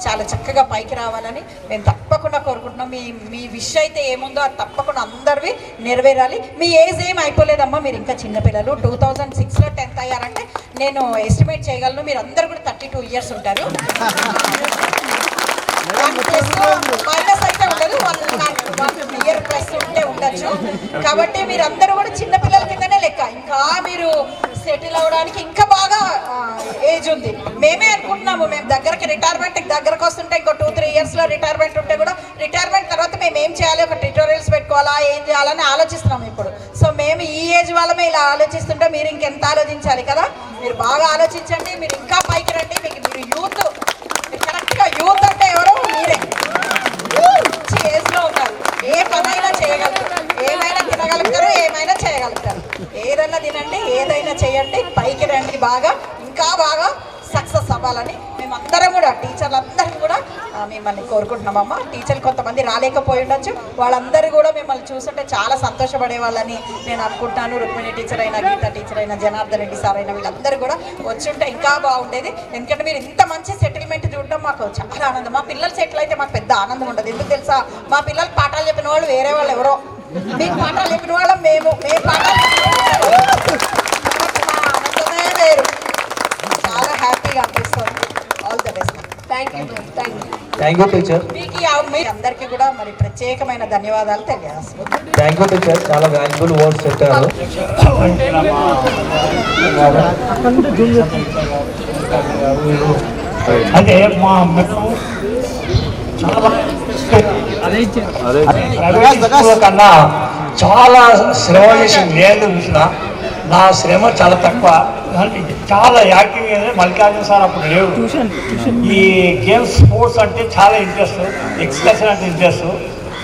చాలా చక్కగా పైకి రావాలని మేము తప్పకుండా కోరుకుంటున్నాం. మీ విష్ అయితే ఏముందో అది తప్పకుండా అందరివి నెరవేరాలి. మీ ఏజ్ ఏం అయిపోలేదమ్మా, మీరు ఇంకా చిన్నపిల్లలు. 2006లో 10th అయ్యారంటే నేను ఎస్టిమేట్ చేయగలను మీరు అందరు కూడా 32 years ఉంటారు. మైనస్ అయితే ఉండదు, 1 year ప్లస్ ఉంటే ఉండొచ్చు. కాబట్టి మీరు అందరూ కూడా చిన్నపిల్లల కిందనే లెక్క. ఇంకా మీరు సెటిల్ అవ్వడానికి ఇంకా బాగా ఏజ్ ఉంది. మేమే అనుకుంటున్నాము, మేము దగ్గరకు వస్తుంటే ఇంకో 2-3 yearsలో రిటైర్మెంట్ ఉంటే కూడా రిటైర్మెంట్ తర్వాత మేము ఏం చేయాలి, ఒక ట్యూటోరియల్స్ పెట్టుకోవాలా, ఏం చేయాలని ఆలోచిస్తున్నాము ఇప్పుడు. సో మేము ఈ ఏజ్ వాళ్ళమే ఇలా ఆలోచిస్తుంటే మీరు ఇంకెంత ఆలోచించాలి కదా. మీరు బాగా ఆలోచించండి, మీరు ఇంకా పైకి రండి. మీరు యూత్, మీరు కరెక్ట్గా యూత్ అంటే ఎవరో మీరే. మంచి ఏజ్లో ఉన్నారు, ఏ పనైనా చేయగలుగుతారు, ఏమైనా తినగలుగుతారు, ఏమైనా చేయగలుగుతారు. ఏదైనా తినండి, ఏదైనా చేయండి, పైకి రండి, ఇంకా బాగా సక్సెస్ అవ్వాలని మేమందరం కూడా, టీచర్లు అందరం కూడా మిమ్మల్ని కోరుకుంటున్నామమ్మా. టీచర్లు కొంతమంది రాలేకపోయి ఉండొచ్చు, వాళ్ళందరూ కూడా మిమ్మల్ని చూస్తుంటే చాలా సంతోషపడే వాళ్ళని నేను అనుకుంటున్నాను. రుక్మిణి టీచర్ అయినా, గీత టీచర్ అయినా, జనార్దన్ రెడ్డి సార్ అయినా, వీళ్ళందరూ కూడా వచ్చుంటే ఇంకా బాగుండేది. ఎందుకంటే మీరు ఇంత మంచి సెటిల్మెంట్ చూడటం మాకు చాలా ఆనందం. మా పిల్లలు సెటిల్ అయితే మాకు పెద్ద ఆనందం ఉండదు. ఎందుకు తెలుసా, మా పిల్లలు పాఠాలు చెప్పిన వాళ్ళు వేరే వాళ్ళు ఎవరో, మీకు పాఠాలు చెప్పిన వాళ్ళం మేము పాఠాలు ఆనందమే వేరు. చాలా హ్యాపీగా అనిపిస్తుంది. All the best. Thank you teacher. మీకు అందరికీ కూడా మరి ప్రత్యేకమైన ధన్యవాదాలు తెలియజేస్తున్నాను. థ్యాంక్ యూ టీచర్, చాలా వాల్యుబుల్ వర్డ్స్ చెప్పారు. అంటే మా కన్నా చాలా శ్రమ చేసింది. నేను చూసిన నా శ్రమ చాలా తక్కువ, చాలా యాక్టివ్. మల్లికార్జున సార్ అప్పుడు లేవు. ఈ గేమ్స్ స్పోర్ట్స్ అంటే చాలా ఇంట్రెస్ట్, ఎక్స్కర్షన్ అంటే ఇంట్రెస్ట్.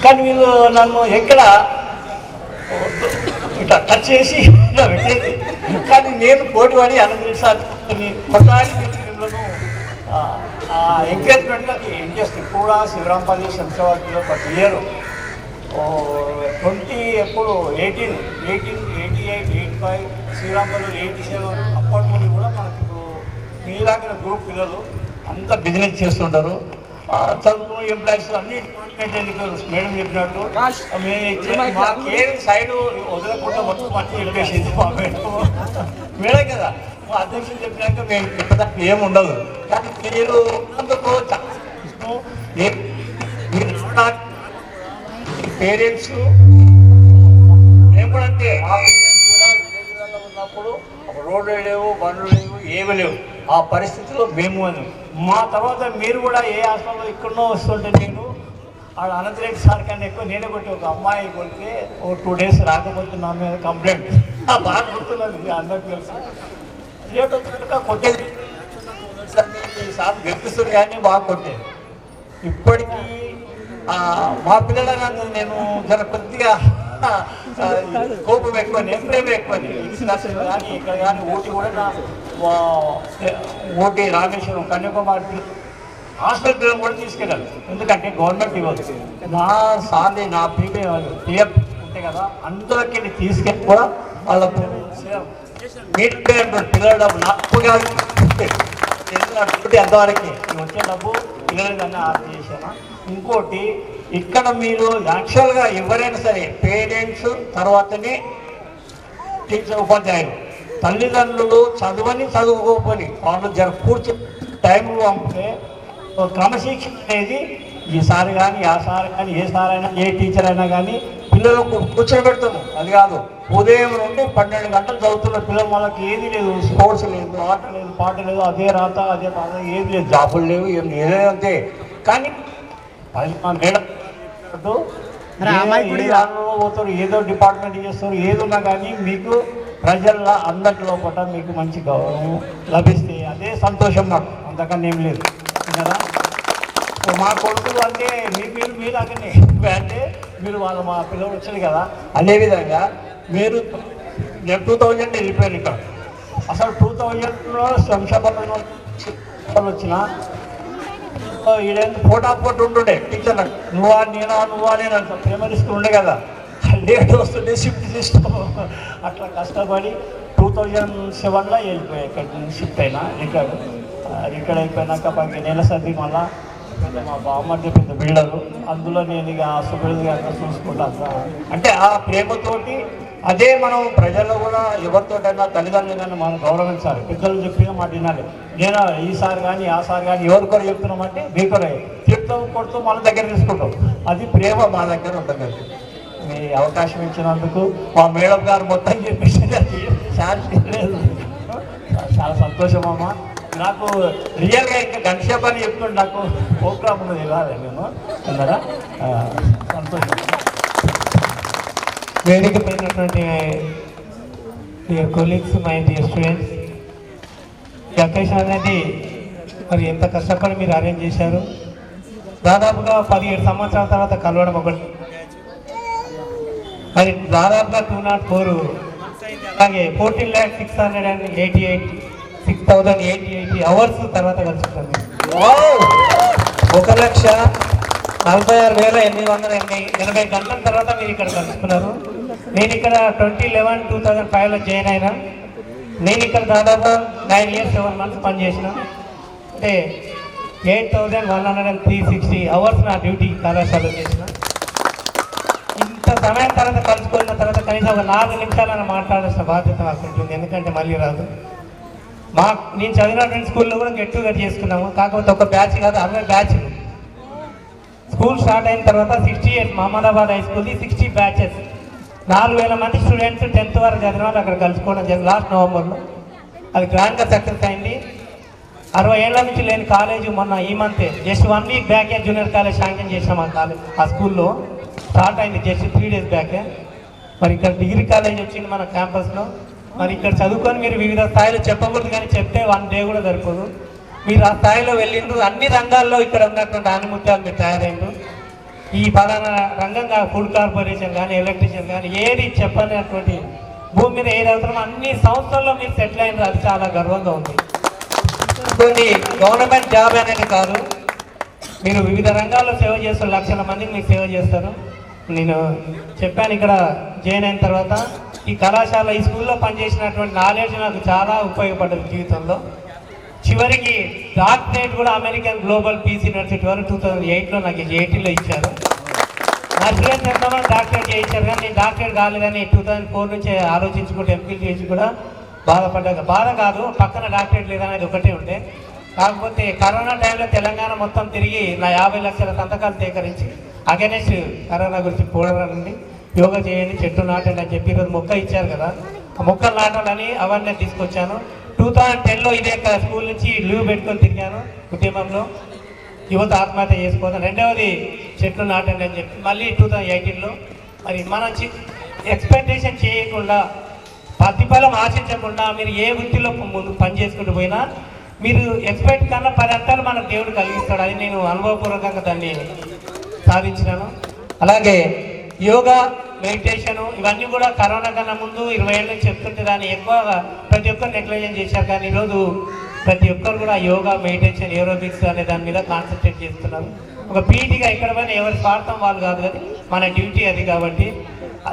కానీ వీళ్ళు నన్ను ఎక్కడ ఇట్లా టచ్ చేసి ఇలా పెట్టేది. కానీ నేను పోటీపడి అనంతరెడ్డి సార్ ఒకసారి ఎంకరేజ్మెంట్గా ఇంట్రెస్ట్ కూడా. శివరాంపల్లి శంషాబాద్లో ప్రతి ఇయర్ 1888, 85, శ్రీరాంపల్లి 87 అప్పటి నుండి కూడా మనకు మీలాగిన గ్రూప్ పిల్లలు అంతా బిజినెస్ చేస్తుంటారు. చదువుకున్న ఎంప్లాయీస్ అన్ని మేడం చెప్పినట్టు మాకేం సైడ్ వదలకుండా మొత్తం మంచి చెప్పేసింది మా మేడం కదా. మా అధ్యక్షులు చెప్పినాక మేము చెప్పడానికి ఏముండదు. కానీ మీరు అందుకు పేరెంట్స్ మేము కూడా అంటే ఆ పేరెంట్స్ కూడా విలేజ్లలో ఉన్నప్పుడు రోడ్లు లేవు, బండ్లు లేవు, ఏమి లేవు. ఆ పరిస్థితిలో మేము మా తర్వాత మీరు కూడా ఏ హాస్పిటల్లో ఎక్కడో వస్తుంటే నేను అనంతరెడ్డి సార్ కన్నా ఎక్కువ నేనే కొట్టి ఒక అమ్మాయి కొడితే 2 days రాకపోతే నా మీద కంప్లైంట్ బాగా గుర్తున్నది అందరికీ తెలుసు. లేట్ వచ్చినట్టుగా కొట్టేది సార్ గెలిపిస్తుంది కానీ బాగా కొట్టేది. ఇప్పటికీ మా పిల్లలన్నా నేను జర కొద్దిగా కోపం ఎక్కువని, ప్రేమ ఎక్కువని. కానీ ఇక్కడ కానీ ఊటీ కూడా ఊటీ రామేశ్వరం, కన్యాకుమారి హాస్టల్ పిల్లలు కూడా తీసుకెళ్ళాలి. ఎందుకంటే గవర్నమెంట్ ఇవ్వదు. నా సార్లు నా పిఎఫ్ ఉంటాయి కదా, అందులోకి తీసుకెళ్ళి కూడా వాళ్ళకు మీరు పిల్లల డబ్బు నాకు కాదు ఎంతవరకు వచ్చే డబ్బు పిల్లలకన్నా ఆర్డర్ చేశాను. ఇంకోటి ఇక్కడ మీరు యాక్చువల్గా ఎవరైనా సరే పేరెంట్స్ తర్వాతనే టీచర్, ఉపాధ్యాయులు, తల్లిదండ్రులు చదువుకోకపోని వాళ్ళు కూర్చొని టైంలో పంపితే క్రమశిక్షణ అనేది ఈ సార్ కానీ ఆ సార్ కానీ ఏ సార్ అయినా ఏ టీచర్ అయినా కానీ పిల్లలకు కూర్చోబెడతాము. అది కాదు, ఉదయం నుండి 12 గంటలు చదువుతున్న పిల్లలు, వాళ్ళకి ఏది లేదు, స్పోర్ట్స్ లేదు, ఆట లేదు, పాట లేదు, అదే రాత అదే పాట, ఏది లేదు, జాబులు లేవు, ఏం లేదు అంతే. కానీ మేడం పోతారు, ఏదో డిపార్ట్మెంట్ చేస్తారు, ఏది ఉన్నా కానీ మీకు ప్రజల అందరిలో పూట మీకు మంచి గౌరవం లభిస్తే అదే సంతోషం మాకు, అంతకన్నా ఏం లేదు కదా. మా కొడుకులు అంటే మీరు అక్కడనే అంటే మీరు వాళ్ళు మా పిల్లలు వచ్చారు కదా. అదేవిధంగా మీరు నేను 2000 వెళ్ళిపోయాను ఇక్కడ. అసలు 2000లో శంషాబాద్లో వచ్చిన ఈడేందుకు పోటాపోటీ ఉంటుండే టీచర్లు, నువ్వా నేనా ప్రైమరీ స్కూల్ ఉండే కదా, లేట్ వస్తుండే షిఫ్ట్ సిస్టమ్. అట్లా కష్టపడి 2007లో వెళ్ళిపోయా, ఇక్కడ షిఫ్ట్ అయినా ఇక్కడ అయిపోయినాక 10 నెలల సర్ది మళ్ళా మా బామ్మర్ది పెద్ద బిల్డరు, అందులో నేను ఇక సుబిల్గా చూసుకుంటాను. అంటే ఆ ప్రేమతోటి అదే మనం ప్రజల్లో కూడా ఎవరితోటైనా తల్లిదండ్రులు మనం గౌరవించాలి, పెద్దలు చెప్పిన మాట వినాలి. నేను ఈ సార్ కానీ ఆ సార్ కానీ ఎవరికొరు చెప్తున్నామంటే మీకొరే చెప్తాం, కొడుతూ మన దగ్గర తీసుకుంటాం. అది ప్రేమ మా దగ్గర ఉంటుంది. మీ అవకాశం ఇచ్చినందుకు మా మేడం గారు మొత్తం చెప్పేసి లేదు, చాలా సంతోషం అమ్మ. నాకు రియల్గా ఇంకా గంటసేపు అని చెప్తుంటే నాకు ప్రోగ్రామ్ ఉన్నది కాదు మేము అన్నారా, సంతోషం. వేదిక పైనటువంటి dear colleagues, my dear students, ఈ అకేషన్ అనేది మరి ఎంత కష్టపడి మీరు అరేంజ్ చేశారు. దాదాపుగా 17 సంవత్సరాల తర్వాత కలవడం ఒకటి, మరి దాదాపుగా 204 అలాగే 14,688 అవర్స్ తర్వాత కలుసుకుంటుంది. 1,46,880 గంటల తర్వాత మీరు ఇక్కడ కలుసుకున్నారు. నేను ఇక్కడ 2011-2005లో జాయిన్ అయినా. నేను ఇక్కడ దాదాపు 9 years 7 months పనిచేసిన. అంటే 8,160 అవర్స్ నా డ్యూటీ కళాశాలలో చేసిన. ఇంత సమయం తర్వాత కలుసుకున్న తర్వాత కనీసం ఒక 4 నిమిషాలను మాట్లాడాల్సిన బాధ్యత నాకు ఉంటుంది, ఎందుకంటే మళ్ళీ రాదు. నేను చదివినటువంటి స్కూల్లో కూడా గెట్ టుగెదర్ చేసుకున్నాము. కాకపోతే ఒక బ్యాచ్ కాదు, 60 బ్యాచ్లు. స్కూల్ స్టార్ట్ అయిన తర్వాత 68 మహమ్మదాబాద్ హై స్కూల్ది 60 బ్యాచెస్, 4,000 మంది స్టూడెంట్స్ 10th వరకు చదివిన వాళ్ళు అక్కడ కలుసుకోవడం జరిగింది లాస్ట్ నవంబర్లో. అది గ్రాండ్గా సక్సెస్ అయింది. 60 ఏళ్ళ నుంచి లేని కాలేజ్ మొన్న ఈ మంతే జస్ట్ 1 week బ్యాకే జూనియర్ కాలేజ్ శాంక్షన్ చేసినాం. ఆ స్కూల్లో స్టార్ట్ అయింది జస్ట్ 3 days బ్యాకే. మరి ఇక్కడ డిగ్రీ కాలేజ్ వచ్చింది మన క్యాంపస్లో. మరి ఇక్కడ చదువుకొని మీరు వివిధ స్థాయిలో చెప్పకూడదు, కానీ చెప్తే 1 day కూడా సరిపోదు. మీరు ఆ స్థాయిలో వెళ్ళిండ్రు, అన్ని రంగాల్లో ఇక్కడ ఉన్నటువంటి ఆనిముత్యాలు మీరు తయారైండ్రు. ఈ పలానా రంగంగా ఫుడ్ కార్పొరేషన్ కానీ ఎలక్ట్రీషియన్ కానీ ఏది చెప్పనటువంటి భూమి మీద ఏది అవసరమో అన్ని సంస్థల్లో మీరు సెటిల్ అయినారు. అది చాలా గర్వంగా ఉంది. కొన్ని గవర్నమెంట్ జాబ్ అనేది కాదు, మీరు వివిధ రంగాల్లో సేవ చేస్తారు, లక్షల మందికి మీరు సేవ చేస్తారు. నేను చెప్పాను ఇక్కడ జాయిన్ అయిన తర్వాత ఈ కళాశాల ఈ స్కూల్లో పనిచేసినటువంటి నాలెడ్జ్ నాకు చాలా ఉపయోగపడ్డది జీవితంలో. చివరికి డాక్టరేట్ కూడా అమెరికన్ గ్లోబల్ పీస్ యూనివర్సిటీ వారు 2008లో నాకు 80లో ఇచ్చారు. నా స్టూడెంట్స్ ఎంతమంది డాక్టరేట్ చేయించారు, కానీ నేను డాక్టరేట్ కాలేదని 2004 నుంచి ఆలోచించుకుంటూ ఎంపీలు చేసి కూడా బాధపడ్డాక బాధ కాదు, పక్కన డాక్టరేట్ లేదనేది ఒకటే ఉండే. కాకపోతే కరోనా టైంలో తెలంగాణ మొత్తం తిరిగి నా 50 లక్షల సంతకాలు సేకరించి అగెనెస్ట్ కరోనా గురించి పోరాడండి, యోగా చేయండి, చెట్టు నాటండి అని చెప్పి ఈరోజు మొక్క ఇచ్చారు కదా, ఆ మొక్కలు నాటాలని అవేర్నెస్ తీసుకొచ్చాను. 2010లో ఇదే స్కూల్ నుంచి లీవ్ పెట్టుకొని తిరిగాను ఉద్యమంలో, యువత ఆత్మహత్య చేసుకోవడం. రెండవది చెట్లు నాటండి అని చెప్పి మళ్ళీ 2018లో మరి మనం ఎక్స్పెక్టేషన్ చేయకుండా ప్రతిఫలం ఆశించకుండా మీరు ఏ వృత్తిలో ముందు పని చేసుకుంటూ పోయినా మీరు ఎక్స్పెక్ట్ కన్నా 10 అంతాలు మనకు దేవుడు కలిగిస్తాడు. అది నేను అనుభవపూర్వకంగా దాన్ని సాధించినాను. అలాగే యోగా, మెడిటేషను ఇవన్నీ కూడా కరోనా కన్నా ముందు 20 ఏళ్ళ నుంచి చెప్తుంటే దాన్ని ఎక్కువగా ప్రతి ఒక్కరు నెగ్లెక్ట్ చేశారు. కానీ ఈరోజు ప్రతి ఒక్కరు కూడా యోగా, మెడిటేషన్, ఏరోబిక్స్ అనే దాని మీద కాన్సన్ట్రేట్ చేస్తున్నారు. ఒక పీటీగా ఇక్కడ పైన ఎవరి స్వార్థం వాళ్ళు కాదు, కానీ మన డ్యూటీ అది. కాబట్టి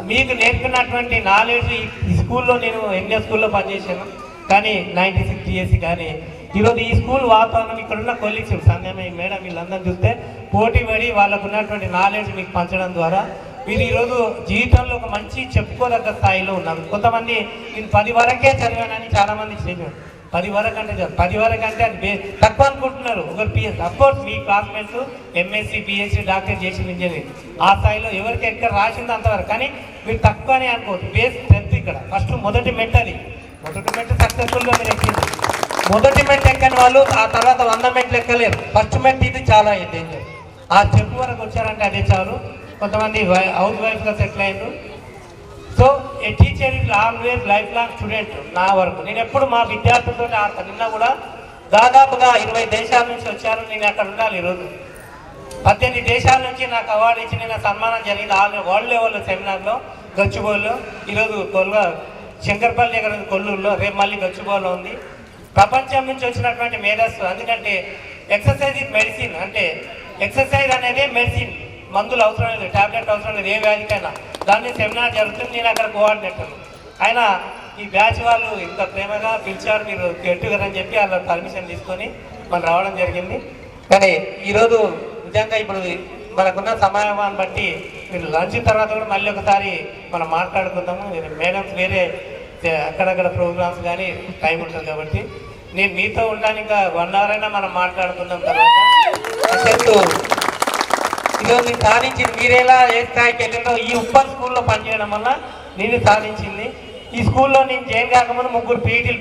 మీకు నేర్చుకున్నటువంటి నాలెడ్జ్ ఈ స్కూల్లో నేను ఎంఏ స్కూల్లో పనిచేశాను, కానీ 96 GSC. కానీ ఈరోజు ఈ స్కూల్ వాతావరణం ఇక్కడ ఉన్న కొలీగ్స్ సంధ్యమయ్య మేడం వీళ్ళందరూ చూస్తే పోటీ పడి వాళ్ళకు ఉన్నటువంటి నాలెడ్జ్ మీకు పంచడం ద్వారా మీరు ఈరోజు జీవితంలో ఒక మంచి చెప్పుకోదగ్గ స్థాయిలో ఉన్నారు. కొంతమంది నేను 10 వరకే చదివానని చాలామంది చెప్పారు. 10 వరకు అంటే 10 వరకు అంటే అది తక్కువ అనుకుంటున్నారు. ఒకరు పిఎస్ అఫ్కోర్స్ మీ క్లాస్మేట్స్ ఎంఎస్సి పిహెచ్డి డాక్టర్ చేసిన ఇంజనీరింగ్ ఆ స్థాయిలో ఎవరికి ఎక్కడ రాసిందో అంతవరకు, కానీ మీరు తక్కువ అని అనుకోవద్దు. బేస్ స్ట్రెంత్ ఇక్కడ ఫస్ట్ మొదటి మెట్, అది మొదటి మెట్ సక్సెస్ఫుల్గా మీరు ఎక్కింది. మొదటి మెట్ ఎక్కని వాళ్ళు ఆ తర్వాత 100 మెట్లు ఎక్కలేరు. ఫస్ట్ మెట్ ఇది చాలా డేంజర్. ఆ స్టెప్ వరకు వచ్చారంటే అదే చాలు. కొంతమంది హౌస్ వైఫ్గా సెటిల్ అయ్యారు. So A teacher is always life long student. నా వరకు నేను ఎప్పుడు మా విద్యార్థులతో ఆడతాను. నిన్న కూడా దాదాపుగా 20 దేశాల నుంచి వచ్చారు. నేను అక్కడ ఉండాలి. ఈరోజు 18 దేశాల నుంచి నాకు అవార్డు ఇచ్చి నిన్న సన్మానం జరిగింది వరల్డ్ లెవెల్లో సెమినార్లో గచ్చిబౌలిలో. ఈరోజు శంకర్పల్లి దగ్గర కొల్లూరులో, రేపు మళ్ళీ గచ్చిబౌలిలో ఉంది. ప్రపంచం నుంచి వచ్చినటువంటి మేధస్సు. ఎందుకంటే ఎక్సర్సైజ్ ఇస్ మెడిసిన్, అంటే ఎక్సర్సైజ్ అనేది మెడిసిన్. మందులు అవసరం లేదు, ట్యాబ్లెట్ అవసరం లేదు ఏ వ్యాధికైనా. దాన్ని సెమినార్ జరుగుతుంది. నేను అక్కడ కోఆర్డినేటర్. ఆయన ఈ బ్యాచ్ వాళ్ళు ఇంత ప్రేమగా పిలిచారు, మీరు గెట్టుగారని చెప్పి వాళ్ళ పర్మిషన్ తీసుకొని మనం రావడం జరిగింది. కానీ ఈరోజు నిజంగా ఇప్పుడు మనకున్న సమయాన్ని బట్టి మీరు లంచ్ తర్వాత కూడా మళ్ళీ ఒకసారి మనం మాట్లాడుకుందాము. మేడమ్స్ వేరే అక్కడక్కడ ప్రోగ్రామ్స్ కానీ టైం ఉంటుంది కాబట్టి నేను మీతో ఉంటాను. ఇంకా 1 hour అయినా మనం మాట్లాడుకుందాం. తర్వాత ఈరోజు నేను సాధించింది మీరేలా ఏ స్థాయికి వెళ్ళిందో ఈ ఉప్పల్ స్కూల్లో పనిచేయడం వల్ల నేను సాధించింది. ఈ స్కూల్లో నేను జాయిన్ కాకముందు 3 పీఈటీలు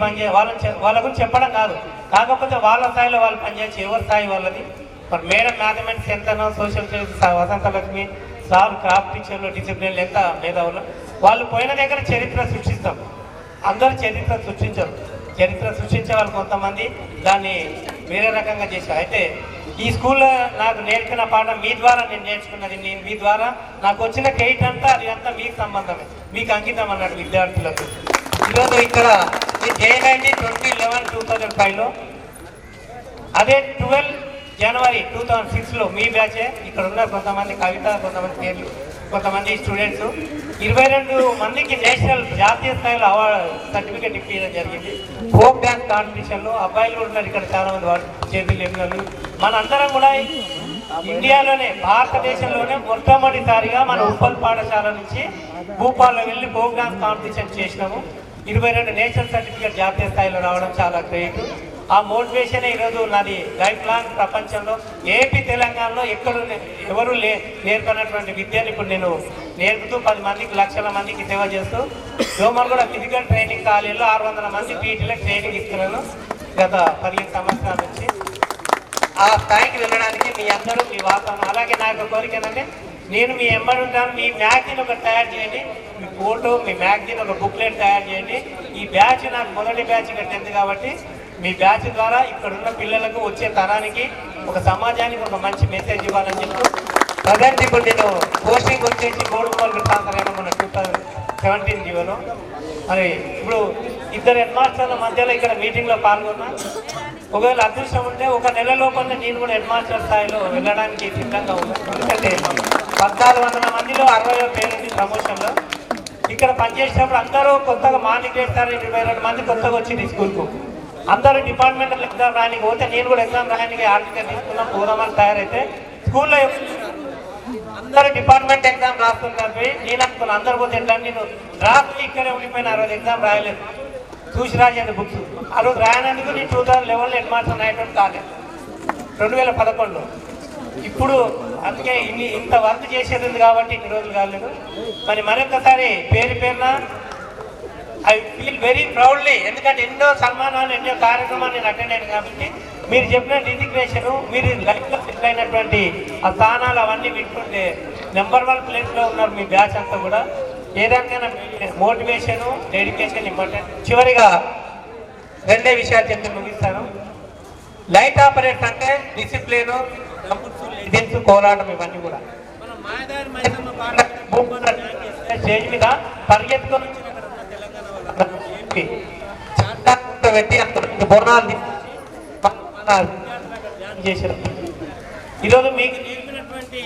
వాళ్ళ గురించి చెప్పడం కాదు, కాకపోతే వాళ్ళ స్థాయిలో వాళ్ళు పనిచేయచ్చు. ఎవరి స్థాయి వాళ్ళది. మరి మేడం మ్యాథమెటిక్స్ ఎంతనో, సోషల్ సైన్స్ వసంత లక్ష్మి సార్ క్రాఫ్ట్ టీచర్లు డిసిప్లిన్లు ఎంత మేధావులు. వాళ్ళు పోయిన దగ్గర చరిత్ర సృష్టిస్తాం. అందరూ చరిత్ర సృష్టించరు. చరిత్ర సృష్టించే వాళ్ళు కొంతమంది దాన్ని వేరే రకంగా చేశారు. అయితే ఈ స్కూల్లో నాకు నేర్పిన పాఠం మీ ద్వారా నేను నేర్చుకున్నది. నేను మీ ద్వారా నాకు వచ్చిన క్రెడిట్ అంతా అది అంతా మీకు సంబంధమే, మీకు అంకితం అన్నట్టు విద్యార్థులకు. ఈరోజు ఇక్కడ నేను జాయిన్ అయింది 2011-2005లో. అదే 12 జనవరి 2006లో మీ బ్యాచే. ఇక్కడ ఉన్న కొంతమంది కవిత, కొంతమంది పేర్లు, కొంతమంది స్టూడెంట్స్ 22 మందికి నేషనల్ జాతీయ స్థాయిలో అవార్డు సర్టిఫికేట్ ఇప్పించడం జరిగింది. ఫోక్ డ్యాన్స్ కాంపిటీషన్లో అబ్బాయిలు కూడా ఉన్నారు ఇక్కడ చాలా మంది. వాళ్ళు చేతులు ఎమ్మెల్యేలు మనందరం కూడా ఇండియాలోనే భారతదేశంలోనే మొట్టమొదటిసారిగా మన ఉప్పల్ పాఠశాల నుంచి భూపాల్లో వెళ్ళి ఫోక్ డ్యాన్స్ కాంపిటీషన్ చేసినాము. 22 నేషనల్ సర్టిఫికేట్ జాతీయ స్థాయిలో రావడం చాలా గ్రేట్. ఆ మోటివేషన్ ఈరోజు నాది లైఫ్ లాంగ్. ప్రపంచంలో ఏపీ తెలంగాణలో ఎవరు నేర్పనటువంటి విద్యను ఇప్పుడు నేను నేర్పుతూ 10 మందికి, లక్షల మందికి సేవ చేస్తూ డోమర్ కూడా ఫిజికల్ ట్రైనింగ్ కాలేజీలో 600 మంది పీటీలకు ట్రైనింగ్ ఇస్తున్నాను గత 15 సంవత్సరాల నుంచి. ఆ స్థాయికి వెళ్ళడానికి మీ అందరూ మీ వాతావరణం. అలాగే నా యొక్క కోరిక ఏంటంటే నేను మీ ఎంబడి ఉంటాను. మీ మ్యాగజైన్ ఒకటి తయారు చేయండి, మీ ఫోటో, మీ మ్యాగజైన్ ఒక బుక్లెట్ తయారు చేయండి. ఈ బ్యాచ్ నాకు మొదటి బ్యాచ్ ఇక్కడ 10th కాబట్టి మీ బ్యాచ్ ద్వారా ఇక్కడున్న పిల్లలకు వచ్చే తరానికి ఒక సమాజానికి ఒక మంచి మెసేజ్ ఇవ్వాలని చెప్పి ప్రజెంట్ ఇప్పుడు నేను పోస్టింగ్ వచ్చేసి గోడుకోలు ట్రాన్స్ఫర్ అయినా మన 2017 జీవోలో. మరి ఇప్పుడు 2 హెడ్ మాస్టర్ల మధ్యలో ఇక్కడ మీటింగ్లో పాల్గొన్నా. ఒకవేళ అదృష్టం ఉంటే 1 నెల లోపల నేను కూడా హెడ్ మాస్టర్ స్థాయిలో వెళ్ళడానికి సిద్ధంగా ఉన్నాను. ఎందుకంటే 1400 మందిలో 60 పేరు ప్రమోషన్లో. ఇక్కడ పనిచేసేటప్పుడు అందరూ కొత్తగా మార్నింగ్ చేస్తారు. 22 మంది కొత్తగా వచ్చింది స్కూల్కు. అందరూ డిపార్ట్మెంటల్ ఎగ్జామ్ రాయడానికి పోతే నేను కూడా ఎగ్జామ్ రాయడానికి ఆర్టికల్ తీసుకున్నాం. పోదామని తయారైతే స్కూల్లో అందరూ డిపార్ట్మెంట్ ఎగ్జామ్ రాస్తుంటారు. నేను అనుకున్నాను అందరు పోతే ఎట్లా, నేను డ్రాఫ్ట్ ఇక్కడే ఉండిపోయిన. ఆ రోజు ఎగ్జామ్ రాయలేదు, చూసి రాసేది బుక్స్. ఆ రోజు రాయనందుకు నేను 2011లో హెడ్ మాస్టర్ రాయటం కాలేదు, 2011లో. ఇప్పుడు అందుకే ఇంత వర్క్ చేసేది ఉంది కాబట్టి ఇన్ని రోజులు కాలేదు. మరి మరొకసారి పేరున ఐ ఫీల్ వెరీ ప్రౌడ్లీ. ఎందుకంటే ఎన్నో సన్మానాలు, ఎన్నో కార్యక్రమాలు నేను అటెండ్ అయ్యాను కాబట్టి మీరు చెప్పిన డిజిగ్రేషను, మీరు లైఫ్లో సెటిల్ అయినటువంటి ఆ స్థానాలు అవన్నీ వింటుంటే నెంబర్ 1 ప్లేస్లో ఉన్నారు మీ బ్యాచ్ అంతా కూడా. ఏదానికైనా మోటివేషను, డెడికేషన్ ఇంపార్టెంట్. చివరిగా 2 విషయాలు చెప్పి ముగిస్తాను. లైట్ ఆపరేట్స్ అంటే డిసిప్లిన్, లెజెన్స్, కోలాటం ఇవన్నీ కూడా స్టేజ్ మీద పరిగెత్తుకొని పెట్టి అంత బొర్ణాలు చేశారు. ఈరోజు మీకు నేర్పినటువంటి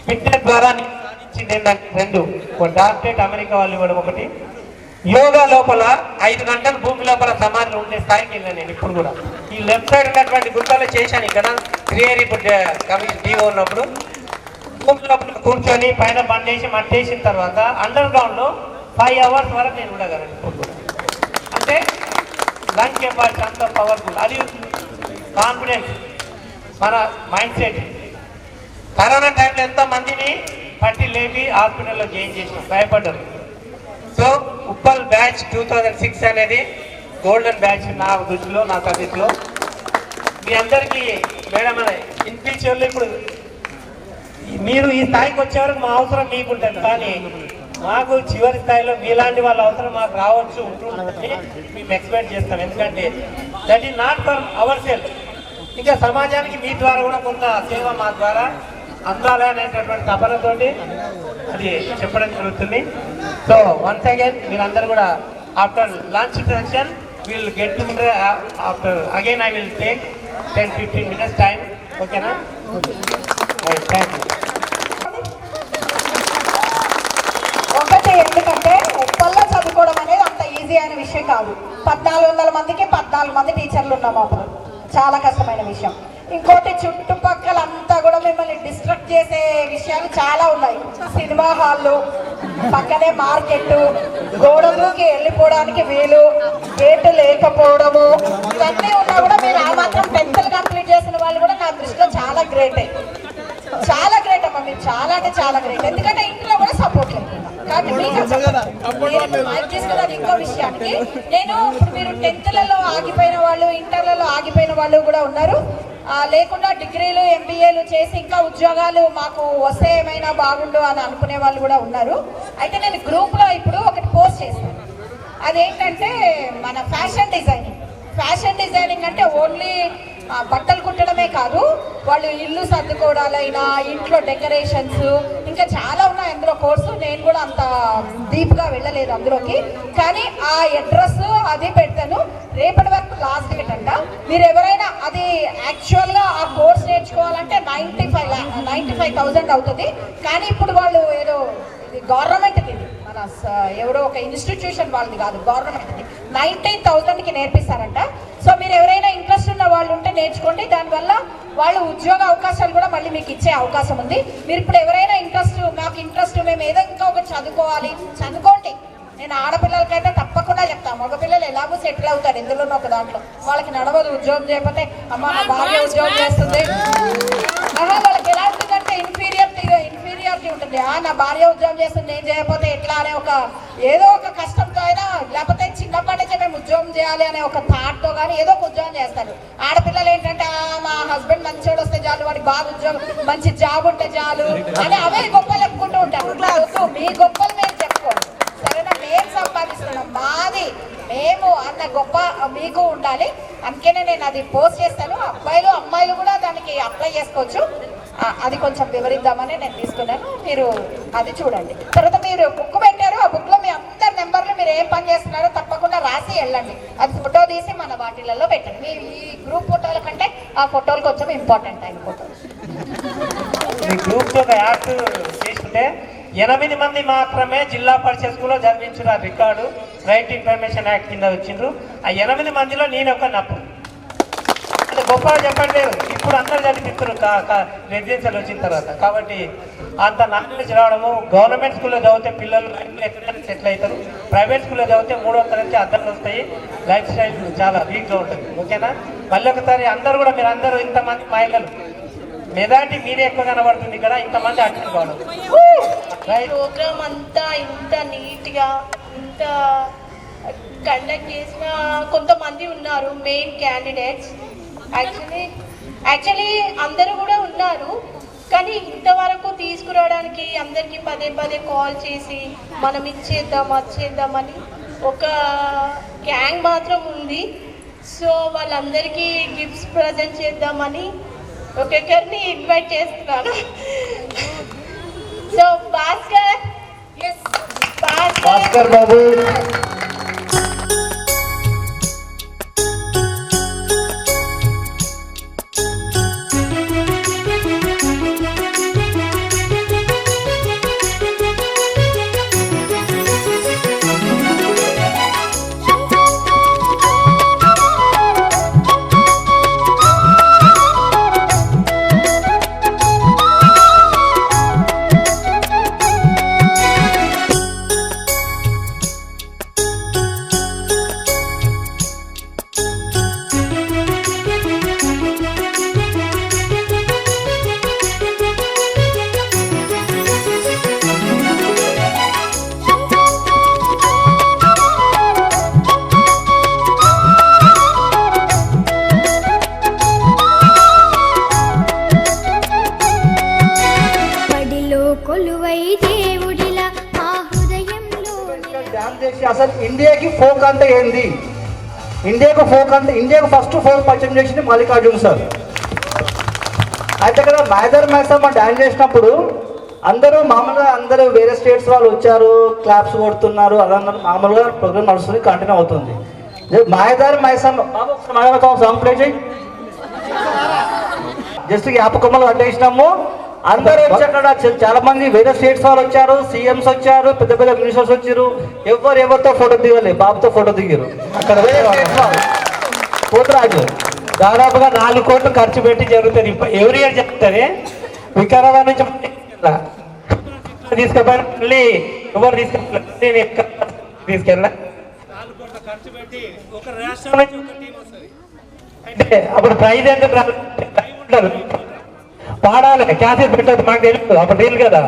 ఫిట్నెస్ ద్వారా సాధించింది ఏంటంటే 2, ఒక డాక్టరేట్ అమెరికా వాళ్ళు ఇవ్వడం, ఒకటి యోగా లోపల 5 గంటలు భూమి లోపల సమాధిలో ఉండే స్థాయికి వెళ్ళాను నేను. ఇప్పుడు కూడా ఈ లెఫ్ట్ సైడ్ ఉన్నటువంటి గుంతలో చేశాను. ఇక్కడ క్రియేర్ ఇప్పుడు కమిషన్ టీవో ఉన్నప్పుడు భూమి లోపల కూర్చొని పైన బండేసి మట్టేసిన తర్వాత అండర్ గ్రౌండ్ లో 5 hours వరకు నేను ఉండగలను. ఇప్పుడు కూడా అంటే లంగ్ కెపాసిటీ అంత పవర్ఫుల్. అది కాన్ఫిడెన్స్, మన మైండ్ సెట్. కరోనా టైంలో ఎంతమందిని పట్టి లేపి హాస్పిటల్లో జాయిన్ చేసినాం, భయపడ్డారు. సో ఉప్పల్ బ్యాచ్ 2006 అనేది గోల్డెన్ బ్యాచ్ నా దృష్టిలో, నా సర్వీస్లో. మీ అందరికీ మేడం ఇన్ ఫ్యూచర్లో ఇప్పుడు మీరు ఈ స్థాయికి వచ్చే వరకు మా అవసరం మీకుంటుంది, కానీ మాకు చివరి స్థాయిలో మీలాంటి వాళ్ళ అవసరం మాకు రావచ్చు, ఉంటుందని మేము ఎక్స్పెక్ట్ చేస్తాం. ఎందుకంటే that is not for our self, ఇంకా సమాజానికి మీ ద్వారా కూడా కొంత సేవ మా ద్వారా అందాలి అనేటటువంటి తపనతోటి అది చెప్పడం జరుగుతుంది. సో వన్స్ అగైన్ మీరందరూ కూడా after lunch session will get together after again. I will take 10-15 minutes time. ఓకేనా? Thank you. ఒకటి, ఎందుకంటే ఉప్పల్లో చదువుకోవడం అనేది అంత ఈజీ అయిన విషయం కాదు. 1400 మందికి 14 మంది టీచర్లు ఉన్నాము అప్పుడు, చాలా కష్టమైన విషయం. ఇంకోటి, చుట్టుపక్కల అంతా కూడా మిమ్మల్ని డిస్ట్రాక్ట్ చేసే విషయాలు చాలా ఉన్నాయి. సినిమా హాళ్ళు, పక్కనే మార్కెట్, గోడలోకి వెళ్ళిపోవడానికి వీలు, గేటు లేకపోవడము, ఇవన్నీ ఉన్నా కూడా మీరు ఆ మాత్రం 10th కంప్లీట్ చేసిన వాళ్ళు కూడా నా దృష్టిలో చాలా గ్రేటే. చాలా గ్రేట్ అమ్మా, మీరు చాలా అంటే చాలా గ్రేట్. ఎందుకంటే ఇంట్లో కూడా సపోర్ట్ లేదు. కాబట్టి మీకు తీసుకున్నది ఇంకో విషయానికి, నేను ఇప్పుడు మీరు 10th ఆగిపోయిన వాళ్ళు, ఇంటర్లలో ఆగిపోయిన వాళ్ళు కూడా ఉన్నారు, లేకుండా డిగ్రీలు MBAలు చేసి ఇంకా ఉద్యోగాలు మాకు వస్తే ఏమైనా బాగుండు అని అనుకునే వాళ్ళు కూడా ఉన్నారు. అయితే నేను గ్రూప్లో ఇప్పుడు ఒకటి పోస్ట్ చేశాను. అదేంటంటే మన ఫ్యాషన్ డిజైనింగ్. ఫ్యాషన్ డిజైనింగ్ అంటే ఓన్లీ బట్టలు కుట్టడమే కాదు, వాళ్ళు ఇల్లు సర్దుకోవడాలైనా, ఇంట్లో డెకరేషన్స్, ఇంకా చాలా ఉన్నాయి అందులో కోర్సు. నేను కూడా అంత డీప్గా వెళ్ళలేదు అందులోకి, కానీ ఆ అడ్రస్ అది పెడతాను. రేపటి వరకు లాస్ట్ డేట్ అంట. మీరు ఎవరైనా అది యాక్చువల్గా ఆ కోర్స్ నేర్చుకోవాలంటే 95,000 అవుతుంది. కానీ ఇప్పుడు వాళ్ళు ఏదో గవర్నమెంట్ది, మన ఎవరో ఒక ఇన్స్టిట్యూషన్ వాళ్ళది కాదు, గవర్నమెంట్ది 19,000కి నేర్పిస్తారంట. సో మీరు ఎవరైనా ఇంట్రెస్ట్ ఉన్న వాళ్ళు ఉంటే నేర్చుకోండి. దానివల్ల వాళ్ళు ఉద్యోగ అవకాశాలు కూడా మళ్ళీ మీకు ఇచ్చే అవకాశం ఉంది. మీరు ఇప్పుడు ఎవరైనా నాకు ఇంట్రెస్ట్, మేము ఏదో ఇంకా ఒక చదువుకోవాలి, చదువుకోండి. నేను ఆడపిల్లలకైతే తప్పకుండా చెప్తాను, మగపిల్లలు ఎలాగో సెటిల్ అవుతారు ఎందులోనో ఒక దాంట్లో. వాళ్ళకి నడవదు ఉద్యోగం చేయకపోతే, అమ్మ నా భార్య ఉద్యోగం చేస్తుంది, వాళ్ళకి ఎలా ఉంటుందంటే ఇన్ఫీరియారిటీ ఉంటుంది. నా భార్య ఉద్యోగం చేస్తుంది, నేను చేయకపోతే ఎట్లా అనే ఒక ఏదో ఒక కష్టంతో అయినా, లేకపోతే చిన్నప్పటి నుంచే మేము ఉద్యోగం చేయాలి అనే ఒక థాట్తో కానీ ఏదో ఒక ఉద్యోగం చేస్తారు. ఆడపిల్లలు ఏంటంటే మా హస్బెండ్ మంచోడు వస్తే చాలు, వాడికి బాగా ఉద్యోగం, మంచి జాబ్ ఉంటే చాలు అని అవే గొప్పలు చెప్పుకుంటూ ఉంటారు. మీ గొప్పలు మేము చెప్పుకోండి, సరేనా? మేము సంపాదిస్తున్నాం, మాది మేము అన్న గొప్ప మీకు ఉండాలి. అందుకనే నేను అది పోస్ట్ చేస్తాను. అబ్బాయిలు అమ్మాయిలు కూడా దానికి అప్లై చేసుకోవచ్చు. అది కొంచెం వివరిద్దామని నేను తీసుకున్నాను, మీరు అది చూడండి. తర్వాత మీరు బుక్ పెట్టారు, ఆ బుక్లో మీ అందరి నెంబర్లు, మీరు ఏం పని చేస్తున్నారో తప్పకుండా రాసి వెళ్ళండి. అది ఫోటో తీసి మన వాటిలలో పెట్టండి. మీ ఈ గ్రూప్ ఫోటోల కంటే ఆ ఫోటోలు కొంచెం ఇంపార్టెంట్ అయిన ఫోటోలు. మీ గ్రూప్తో ఒక యాప్ చేసుకుంటే 8 మంది మాత్రమే జిల్లా పరిషత్ స్కూల్లో చదివించిన రికార్డు రైట్ ఇన్ఫర్మేషన్ యాక్ట్ కింద వచ్చిండ్రు. ఆ 8 మందిలో నేను ఒక నప్పు. అంటే గొప్పగా చెప్పండి లేదు, ఇప్పుడు అందరూ చదివిస్తారు రెసిడెన్షియల్ వచ్చిన తర్వాత. కాబట్టి అంత నాలెడ్జ్ రావడము, గవర్నమెంట్ స్కూల్లో చదివితే పిల్లలు ఎక్కడ సెటిల్ అవుతారు, ప్రైవేట్ స్కూల్లో చదివితే 3వ తరగతి అర్థాలు వస్తాయి, లైఫ్ స్టైల్ చాలా వీక్గా ఉంటుంది. ఓకేనా? మళ్ళీ ఒకసారి అందరూ కూడా, మీరు అందరూ ఇంతమంది మహిళలు మెజారిటీ మీరే ఎక్కువ కనబడుతుంది ఇక్కడ, ఇంతమంది అటెండ్ కావడం. ప్రోగ్రామ్ అంతా ఇంత నీట్గా ఇంత కండక్ట్ చేసిన కొంతమంది ఉన్నారు మెయిన్ క్యాండిడేట్స్. యాక్చువల్లీ అందరూ కూడా ఉన్నారు, కానీ ఇంతవరకు తీసుకురావడానికి అందరికీ పదే పదే కాల్ చేసి మనం వచ్చేద్దామని ఒక గ్యాంగ్ మాత్రం ఉంది. సో వాళ్ళందరికీ గిఫ్ట్స్ ప్రజెంట్ చేద్దామని ఒక్కొక్కరిని ఇన్వైట్ చేస్తున్నాను. సో భాస్కర్ బాబు, డ్యాన్స్ చేసి అసలు ఇండియాకి ఫోక్ అంటే ఏంది, ఇండియాకు ఫస్ట్ ఫోక్ పరిచయం చేసింది మల్లికార్జున్ సార్. అయితే కదా మైదర్ మైసమ్మ డ్యాన్స్ చేసినప్పుడు అందరూ వేరే స్టేట్స్ వాళ్ళు వచ్చారు, క్లాప్స్ కొడుతున్నారు, అదన్నారు. మామూలుగా ప్రోగ్రామ్ నడుస్తుంది, కంటిన్యూ అవుతుంది. మైదర్ మైసమ్మ సాంగ్ ప్లే చేయి. జస్ట్ యాప కొమ్మలు కట్టేసినాము. అందరూ వచ్చి అక్కడ చాలా మంది వేరే స్టేట్స్ వాళ్ళు వచ్చారు, సీఎంస్ వచ్చారు, పెద్ద పెద్ద మినిస్టర్స్ వచ్చారు. ఎవరితో ఫోటో దిగలే, బాబుతో ఫోటో దిగారు. అక్కడ వేరే స్టేట్స్ వాళ్ళు పోతురాజు దాదాపుగా 4 కోట్లు ఖర్చు పెట్టి జరుగుతుంది. ఎవరి ఇయర్ చెప్తారే వికారాబాద్ నుంచి తీసుకుపోయిన మళ్ళీ ఎవరు తీసుకెళ్ళా 4 కోట్ల ఖర్చు పెట్టి ఒక రాష్ట్రం నుంచి ఒక టీం వస్తుంది. అంటే అప్పుడు ప్రైజ్ ఎంత ఉంటారు, పాడాలి, క్యాసెట్ పెట్టదు, మాకు తెలియదు అప్పుడు తెలియదు కదా.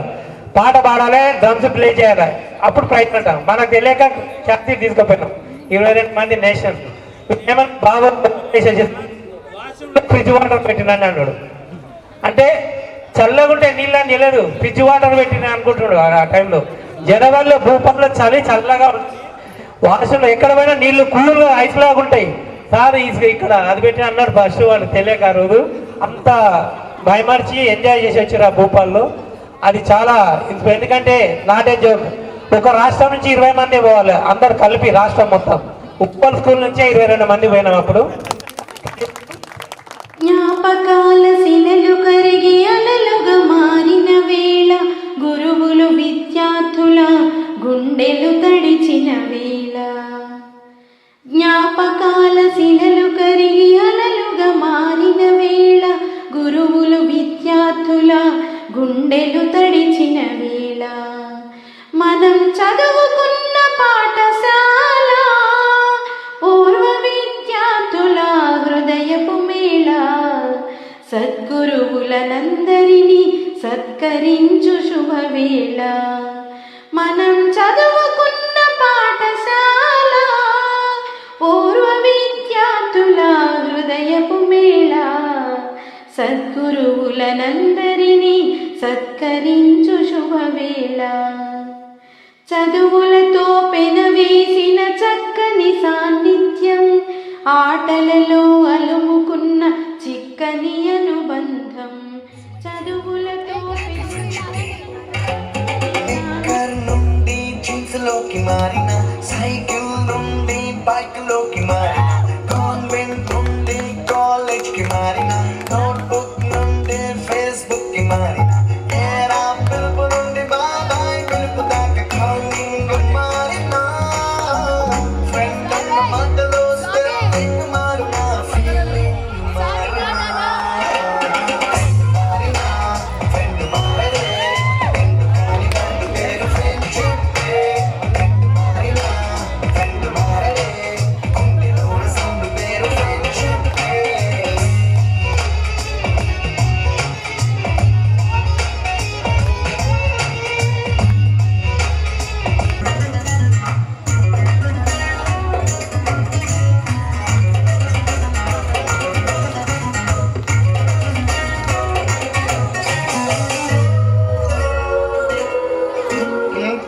పాట పాడాలి, డ్రమ్స్ ప్లే చేయాలి, అప్పుడు ప్రైజ్ అంటాం. మనకు తెలియక క్యాసెట్ తీసుకుపోయినాం. 22 మంది నేషన్ ఏమన్నా బాగా ఫ్రిడ్జ్ వాటర్ పెట్టినని అన్నాడు. అంటే చల్లగుంటే నీళ్ళని తెలియదు, ఫ్రిడ్జ్ వాటర్ పెట్టిన అనుకుంటున్నాడు. ఆ టైంలో జనవరిలో భూపాల్లో చల్లగా వాషంలో ఎక్కడ పోయినా నీళ్లు కూల్గా ఐస్ లాగా ఉంటాయి. సార్ ఇక్కడ అది పెట్టిన అన్నాడు. ఫస్ట్ వాళ్ళు తెలియక ఆ రోజు అంత భయమర్చి ఎంజాయ్ చేసి వచ్చారు ఆ భూపాల్లో. అది చాలా ఎందుకంటే నాటే జోక్. ఒక రాష్ట్రం నుంచి 20 మంది పోవాలి, అందరు కలిపి రాష్ట్రం మొత్తం. ఉప్పల్ స్కూల్ నుంచే 22 మంది పోయినాం అప్పుడు. జ్ఞాపకాల శిలలు కరిగి అలలుగా మారిన వేళ, గురువులు విద్యార్థుల గుండెలు తడిచిన వేళ. జ్ఞాపకాల శిలలు కరిగి అలలుగా మారిన వేళ, గురువులు విద్యార్థుల గుండెలు తడిచిన వేళ. మనం చదువుకున్న పాఠశాల, పూర్వ విద్యార్థుల హృదయపు మేళ. సద్గురువులనందరినీ సత్కరించు శుభవేళ. మనం చదువుకున్న పాఠశాల, పూర్వ విద్యార్థుల హృదయపు మేళ. సద్గురువులనందరినీ సత్కరించు శుభవేళ. చదువులతో పెనవేసిన చక్కని సాన్నిధ్యం, ఆటలలో అలుముకున్న చిక్కని అనుబంధం. చదువులతో నుండి జీన్స్ లోకి మారిన, సైకిల్ నుండి బైక్ లోకి మారిన, కాన్వెంట్ నుండి కాలేజ్ కి మారిన, నోట్బుక్ నుండి ఫేస్బుక్ కి మారిన, ఏరా పిలుపు నుండి బాబాయ్ పిలుపు దాకా కాలింగ్ మారిన, ఫ్రెండ్ అన్న మాటలో స్పెల్లింగ్ మారిన, ఫీలింగ్ మారిన, ఫ్రెండ్ మారలే, ఫ్రెండ్ కాని ఫ్రెండ్ పేరు ఫ్రెండ్షిప్. ఫ్రెండ్ మారిన, ఫ్రెండ్ మారలే, గుండెలో సౌండ్ పేరు ఫ్రెండ్షిప్.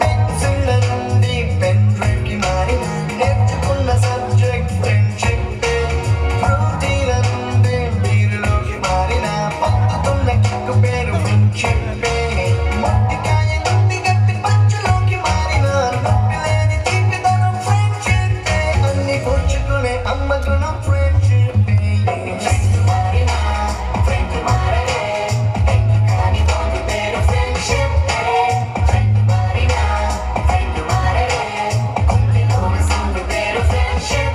పెన్సిల్ నుండి పెన్ డ్రైవ్ కి మారిన, నేర్చుకున్న సబ్జెక్ట్ ఫ్రెండ్షిప్. ప్రోటీన్ నుండి బీరులోకి మారిన, పట్టుకున్న కిక్కు పేరు ఫ్రెండ్షిప్. మట్టికాయ నుండి గట్టి పంచులోకి మారిన, నొప్పి లేని తీపిదనం ఫ్రెండ్షిప్. అన్ని కూర్చుకునే అమ్మ గుణం ఫ్రెండ్షిప్. ఫ్రెండ్ మారిన, ఫ్రెండ్ మారలే, ఫ్రెండ్ కాని బాండ్ పేరు ఫ్రెండ్షిప్. ఫ్రెండ్ మారిన, ఫ్రెండ్ మారలే, గుండెలో సౌండ్ పేరు ఫ్రెండ్షిప్.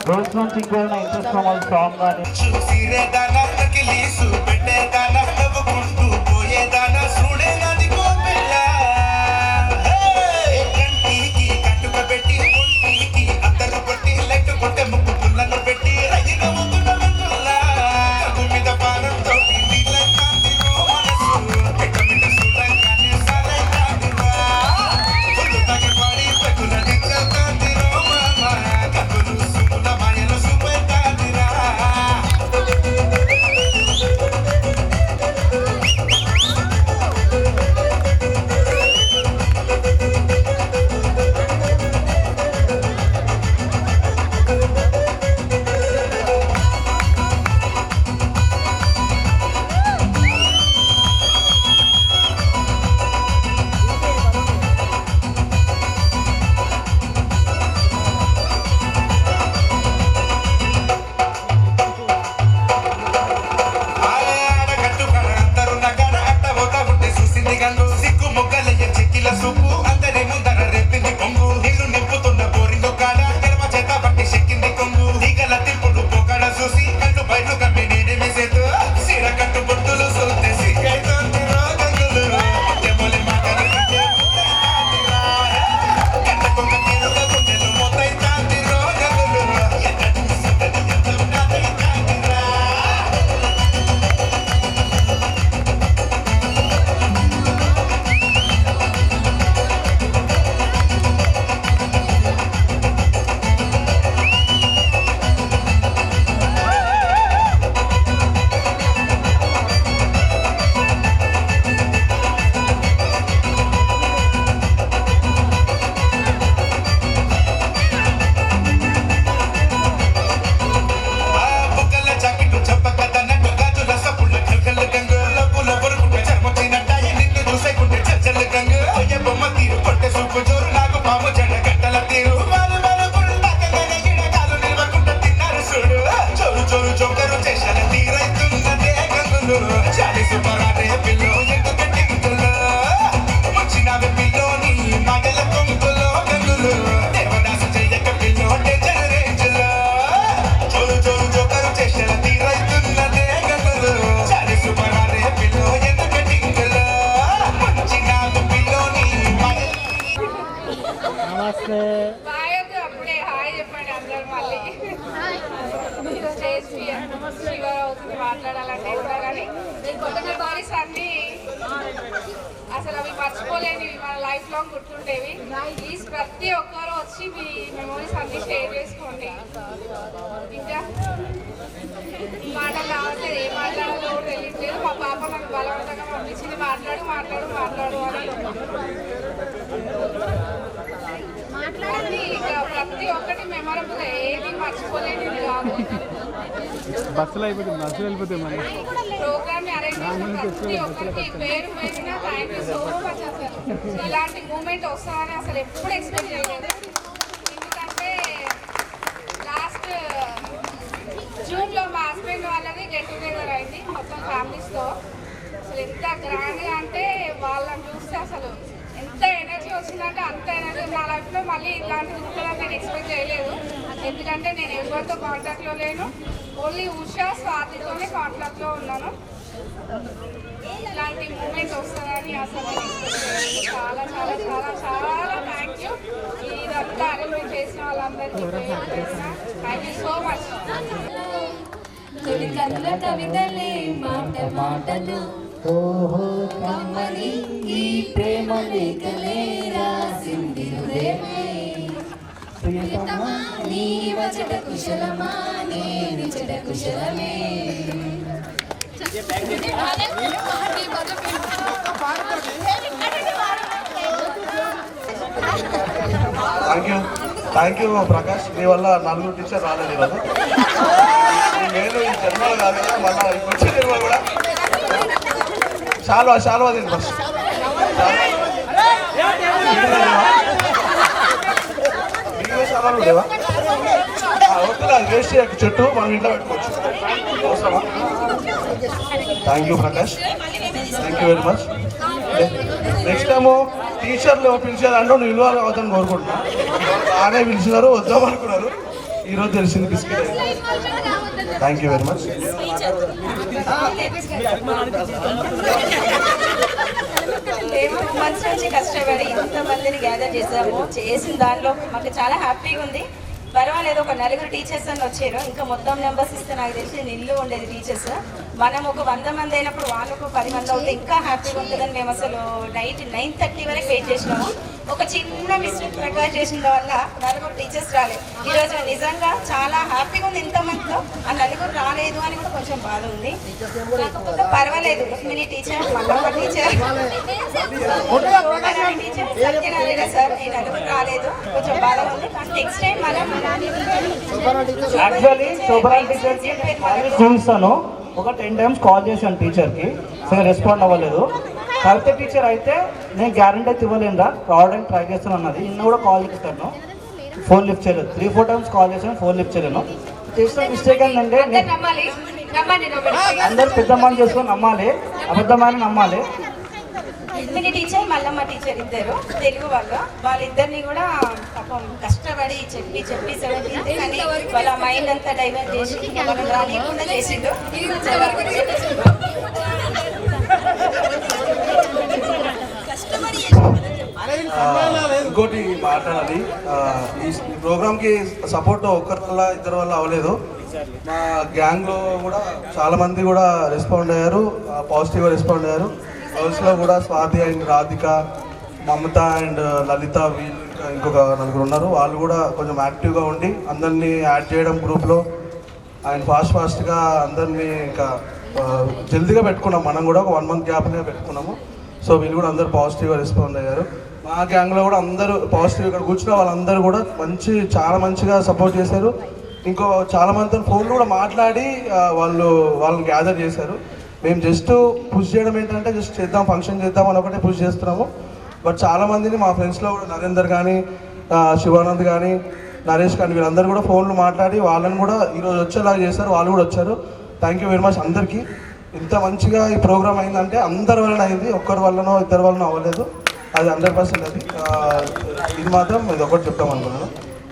రోజు నుంచి ఇంకేమైనా ఇంట్రెస్ట్ సాంగ్ కానీ చూసిరేదానా నకిలీసు పెట్టేదానా నవ్వుకుంటూ పోయేదానా చూడే నది కోపిల్ల. కంటికి కట్టుక పెట్టి ఒంటికి అద్దరు కొట్టి లెట్టు కొట్టే ముక్కు పుల్లను పెట్టి అయ్యి నవ్వుతున్న వెతుల్ల. కగు మీద పానంతో నీళ్ళ కాంతిలో మనసు పెట్టమిట చూడంగానే సరే కాదురా. తగి పడి పెట్టున నిద్ర చాలి సుపరారే పిల్లో ఎంత కట్టించులో వచ్చినవి పిల్లోని మగల కొంగులో గంగులు దేవదాసు చెయ్యక పిల్లో డేంజర్ రేంజ్లో చోరు చోరు జోకరు చేసిన తీరైతున్నదే గంగులు చాలి సుపరారే పిల్లో ఎంత కట్టించులో వచ్చినవి పిల్లోని మగల నమస్తే అప్పుడే హాయ్ చెప్పండి అందరు మళ్ళీ స్టేజ్ ఫీవర్ అవుతుంది మాట్లాడాలంటే కూడా కానీ కొత్త మెమరీస్ అన్నీ అసలు అవి మర్చిపోలేనివి మన లైఫ్ లాంగ్ గుర్తుండేవి. ప్లీజ్ ప్రతి ఒక్కరు వచ్చి మీ మెమరీస్ అన్నీ షేర్ చేసుకోండి. ఇంకా మాటలు రావట్లేదు, ఏం మాట్లాడాలో కూడా తెలియట్లేదు. మా పాప నాకు బలవంతంగా పంపించింది మాట్లాడు మాట్లాడు మాట్లాడు అని. ప్రతి ఒక్కటి మెమరబుల్, ఏది మర్చిపోలేనిది కాదు. బస్సులో అయిపోతుంది, బస్సులో వెళ్ళిపోతే మరి ప్రోగ్రామ్ అరేంజ్ చేసిన ప్రతి ఒక్కరికి పేరు పేరున థ్యాంక్ యూ సో మచ్. అసలు ఇలాంటి మూమెంట్ వస్తామని అసలు ఎప్పుడు ఎక్స్పెక్ట్ చేయలేదు. ఎందుకంటే లాస్ట్ జూన్లో మా హస్బెండ్ వాళ్ళది గెట్ టుగెదర్ అయింది మొత్తం ఫ్యామిలీస్తో. అసలు ఎంత గ్రాండ్గా అంటే వాళ్ళని చూస్తే అసలు ఎంత ఎనర్జీ వచ్చిందంటే అంత ఎనర్జీ. నా లైఫ్లో మళ్ళీ ఇలాంటిది ఉంటుందని నేను ఎక్స్పెక్ట్ చేయలేదు. ఎందుకంటే నేను ఎవరితో కాంటాక్ట్లో లేను, ఓన్లీ ఉషా స్వాతితోనే కాంటాక్ట్లో ఉన్నాను. ఇలాంటి మూమెంట్ వస్తుందని అసలు నేను ఎక్స్పెక్ట్ చేయలేదు. చాలా చాలా చాలా చాలా థ్యాంక్ యూ. ఇదంతా అరేంజ్మెంట్ చేసిన వాళ్ళందరికీ థ్యాంక్ యూ సో మచ్. కనుల కవితలే మాట మాటలు ఓహో కమ్మని ఈ ప్రేమ లేఖలే రాసింది హృదయమే. ప్రియతమా నీ వచట కుశలమా నేను చెడ కుశలమే. Thank you Prakash. నీ వల్ల 4 టీచర్ రాలేదు ఈరోజు. నేను ఈ జన్మలో కాదు కదా, మళ్ళీ వచ్చే జన్మలో కూడా చాలా తింది బస్. మిగిలిన చాలా లేవా? వద్దులే, అది వేస్ట్ చేయక చెట్టు మనం ఇంట్లో పెట్టుకోవచ్చు. అవసరమా? Thank you Prakash, thank you very much. Next time టీచర్లు పిలిచేదంటూ నువ్వు ఇన్వాల్వ్ అవుతాను కోరుకుంటున్నా. బాగానే పిలిచినారు, వద్దాం అనుకున్నారు, ఈరోజు తెలిసింది biscuit. Thank you very much. 2 months నుంచి కష్టపడి ఇంతమందిని గ్యాదర్ చేసాము. చేసిన దానిలో మాకు చాలా హ్యాపీగా ఉంది. పర్వాలేదు, ఒక 4 టీచర్స్ అని వచ్చారు. ఇంకా మొత్తం నెంబర్స్ ఇస్తే నాకు తెలిసి నిల్లు ఉండేది టీచర్స్. మనం ఒక 100 మంది అయినప్పుడు వాళ్ళకు 10 మంది అవుతే ఇంకా హ్యాపీగా ఉంటుందని మేము అసలు నైట్ 9:30 వరకు వెయిట్ చేసినాము. ఒక చిన్న మిస్టేక్ ప్రకాష్ చేసిన వల్ల 4 టీచర్స్ రాలేదు. ఈరోజు నిజంగా చాలా హ్యాపీగా ఉంది. ఇంతమందితో ఆ 4 రాలేదు అని కూడా కొంచెం బాధ ఉంది. కాకపోతే పర్వాలేదు, Rukmini teacher, Mallamma teacher, Satyanarayana sir, ఈ 4 రాలేదు, కొంచెం బాధ ఉంది. కానీ నెక్స్ట్ టైం మనం యాక్చువల్లీ శోభరాజ్ టీచర్కి చూపిస్తాను. ఒక 10 times కాల్ చేశాను టీచర్కి, సరే రెస్పాండ్ అవ్వలేదు. కవిత టీచర్ అయితే నేను గ్యారంటీ అయితే ఇవ్వలేనురా, రావడానికి ట్రై చేస్తాను అన్నది. నిన్న కూడా కాల్ చేస్తాను, ఫోన్ లిఫ్ట్ చేయలేదు. 3-4 times కాల్ చేశాను, ఫోన్ లిఫ్ట్ చేయలేను. చేసిన మిస్టేక్ ఏంటంటే అందరు పెద్దమ్మని చేసుకొని నమ్మాలి, అబద్ధమని నమ్మాలి. రుక్మిణి టీచర్, మల్లమ్మ టీచర్ ఇద్దరు తెలుగు వాళ్ళు. వాళ్ళిద్దరిని కూడా పాపం కష్టపడి చెప్పి 17th కానీ వాళ్ళ మైండ్ అంతా డైవర్ట్ చేసి వాళ్ళని రానియకుండా చేసిండు. ఇంకోటి మాట్లాడాలి, ఈ ప్రోగ్రామ్కి సపోర్ట్ ఒక్కరి వల్ల 2 వల్ల అవ్వలేదు. మా గ్యాంగ్లో కూడా చాలామంది కూడా రెస్పాండ్ అయ్యారు, పాజిటివ్గా రెస్పాండ్ అయ్యారు. గర్ల్స్లో కూడా స్వాతి అండ్ రాధిక, మమత అండ్ లలిత, వీళ్ళు ఇంకొక 4 ఉన్నారు. వాళ్ళు కూడా కొంచెం యాక్టివ్గా ఉండి అందరినీ యాడ్ చేయడం గ్రూప్లో. ఆయన ఫాస్ట్గా అందరినీ ఇంకా జల్దీగా పెట్టుకున్నాం. మనం కూడా ఒక 1 month గ్యాప్నే పెట్టుకున్నాము. సో వీళ్ళు కూడా అందరూ పాజిటివ్గా రెస్పాండ్ అయ్యారు. మా గ్యాంగ్లో కూడా అందరూ పాజిటివ్, ఇక్కడ కూర్చున్న వాళ్ళందరూ కూడా చాలా మంచిగా సపోర్ట్ చేశారు. ఇంకో చాలామందితో ఫోన్లో కూడా మాట్లాడి వాళ్ళని గ్యాదర్ చేశారు. మేము జస్ట్ పుష్ చేయడం ఏంటంటే జస్ట్ చేద్దాం, ఫంక్షన్ చేద్దాం అని ఒకటే పుష్ చేస్తున్నాము. బట్ చాలామందిని మా ఫ్రెండ్స్లో కూడా నరేందర్ కానీ, శివానంద్ కానీ, నరేష్ కానీ వీళ్ళందరూ కూడా ఫోన్లు మాట్లాడి వాళ్ళని కూడా ఈరోజు వచ్చేలాగా చేశారు. వాళ్ళు కూడా వచ్చారు. థ్యాంక్ యూ వెరీ మచ్ అందరికీ. ఇంత మంచిగా ఈ ప్రోగ్రామ్ అయిందంటే అందరి వలన అయింది, ఒక్కరి వల్లనో ఇద్దరి వలన అవ్వలేదు. అది 100% అది. ఇది మాత్రం ఇది ఒకటి చెప్తామనుకున్నాను.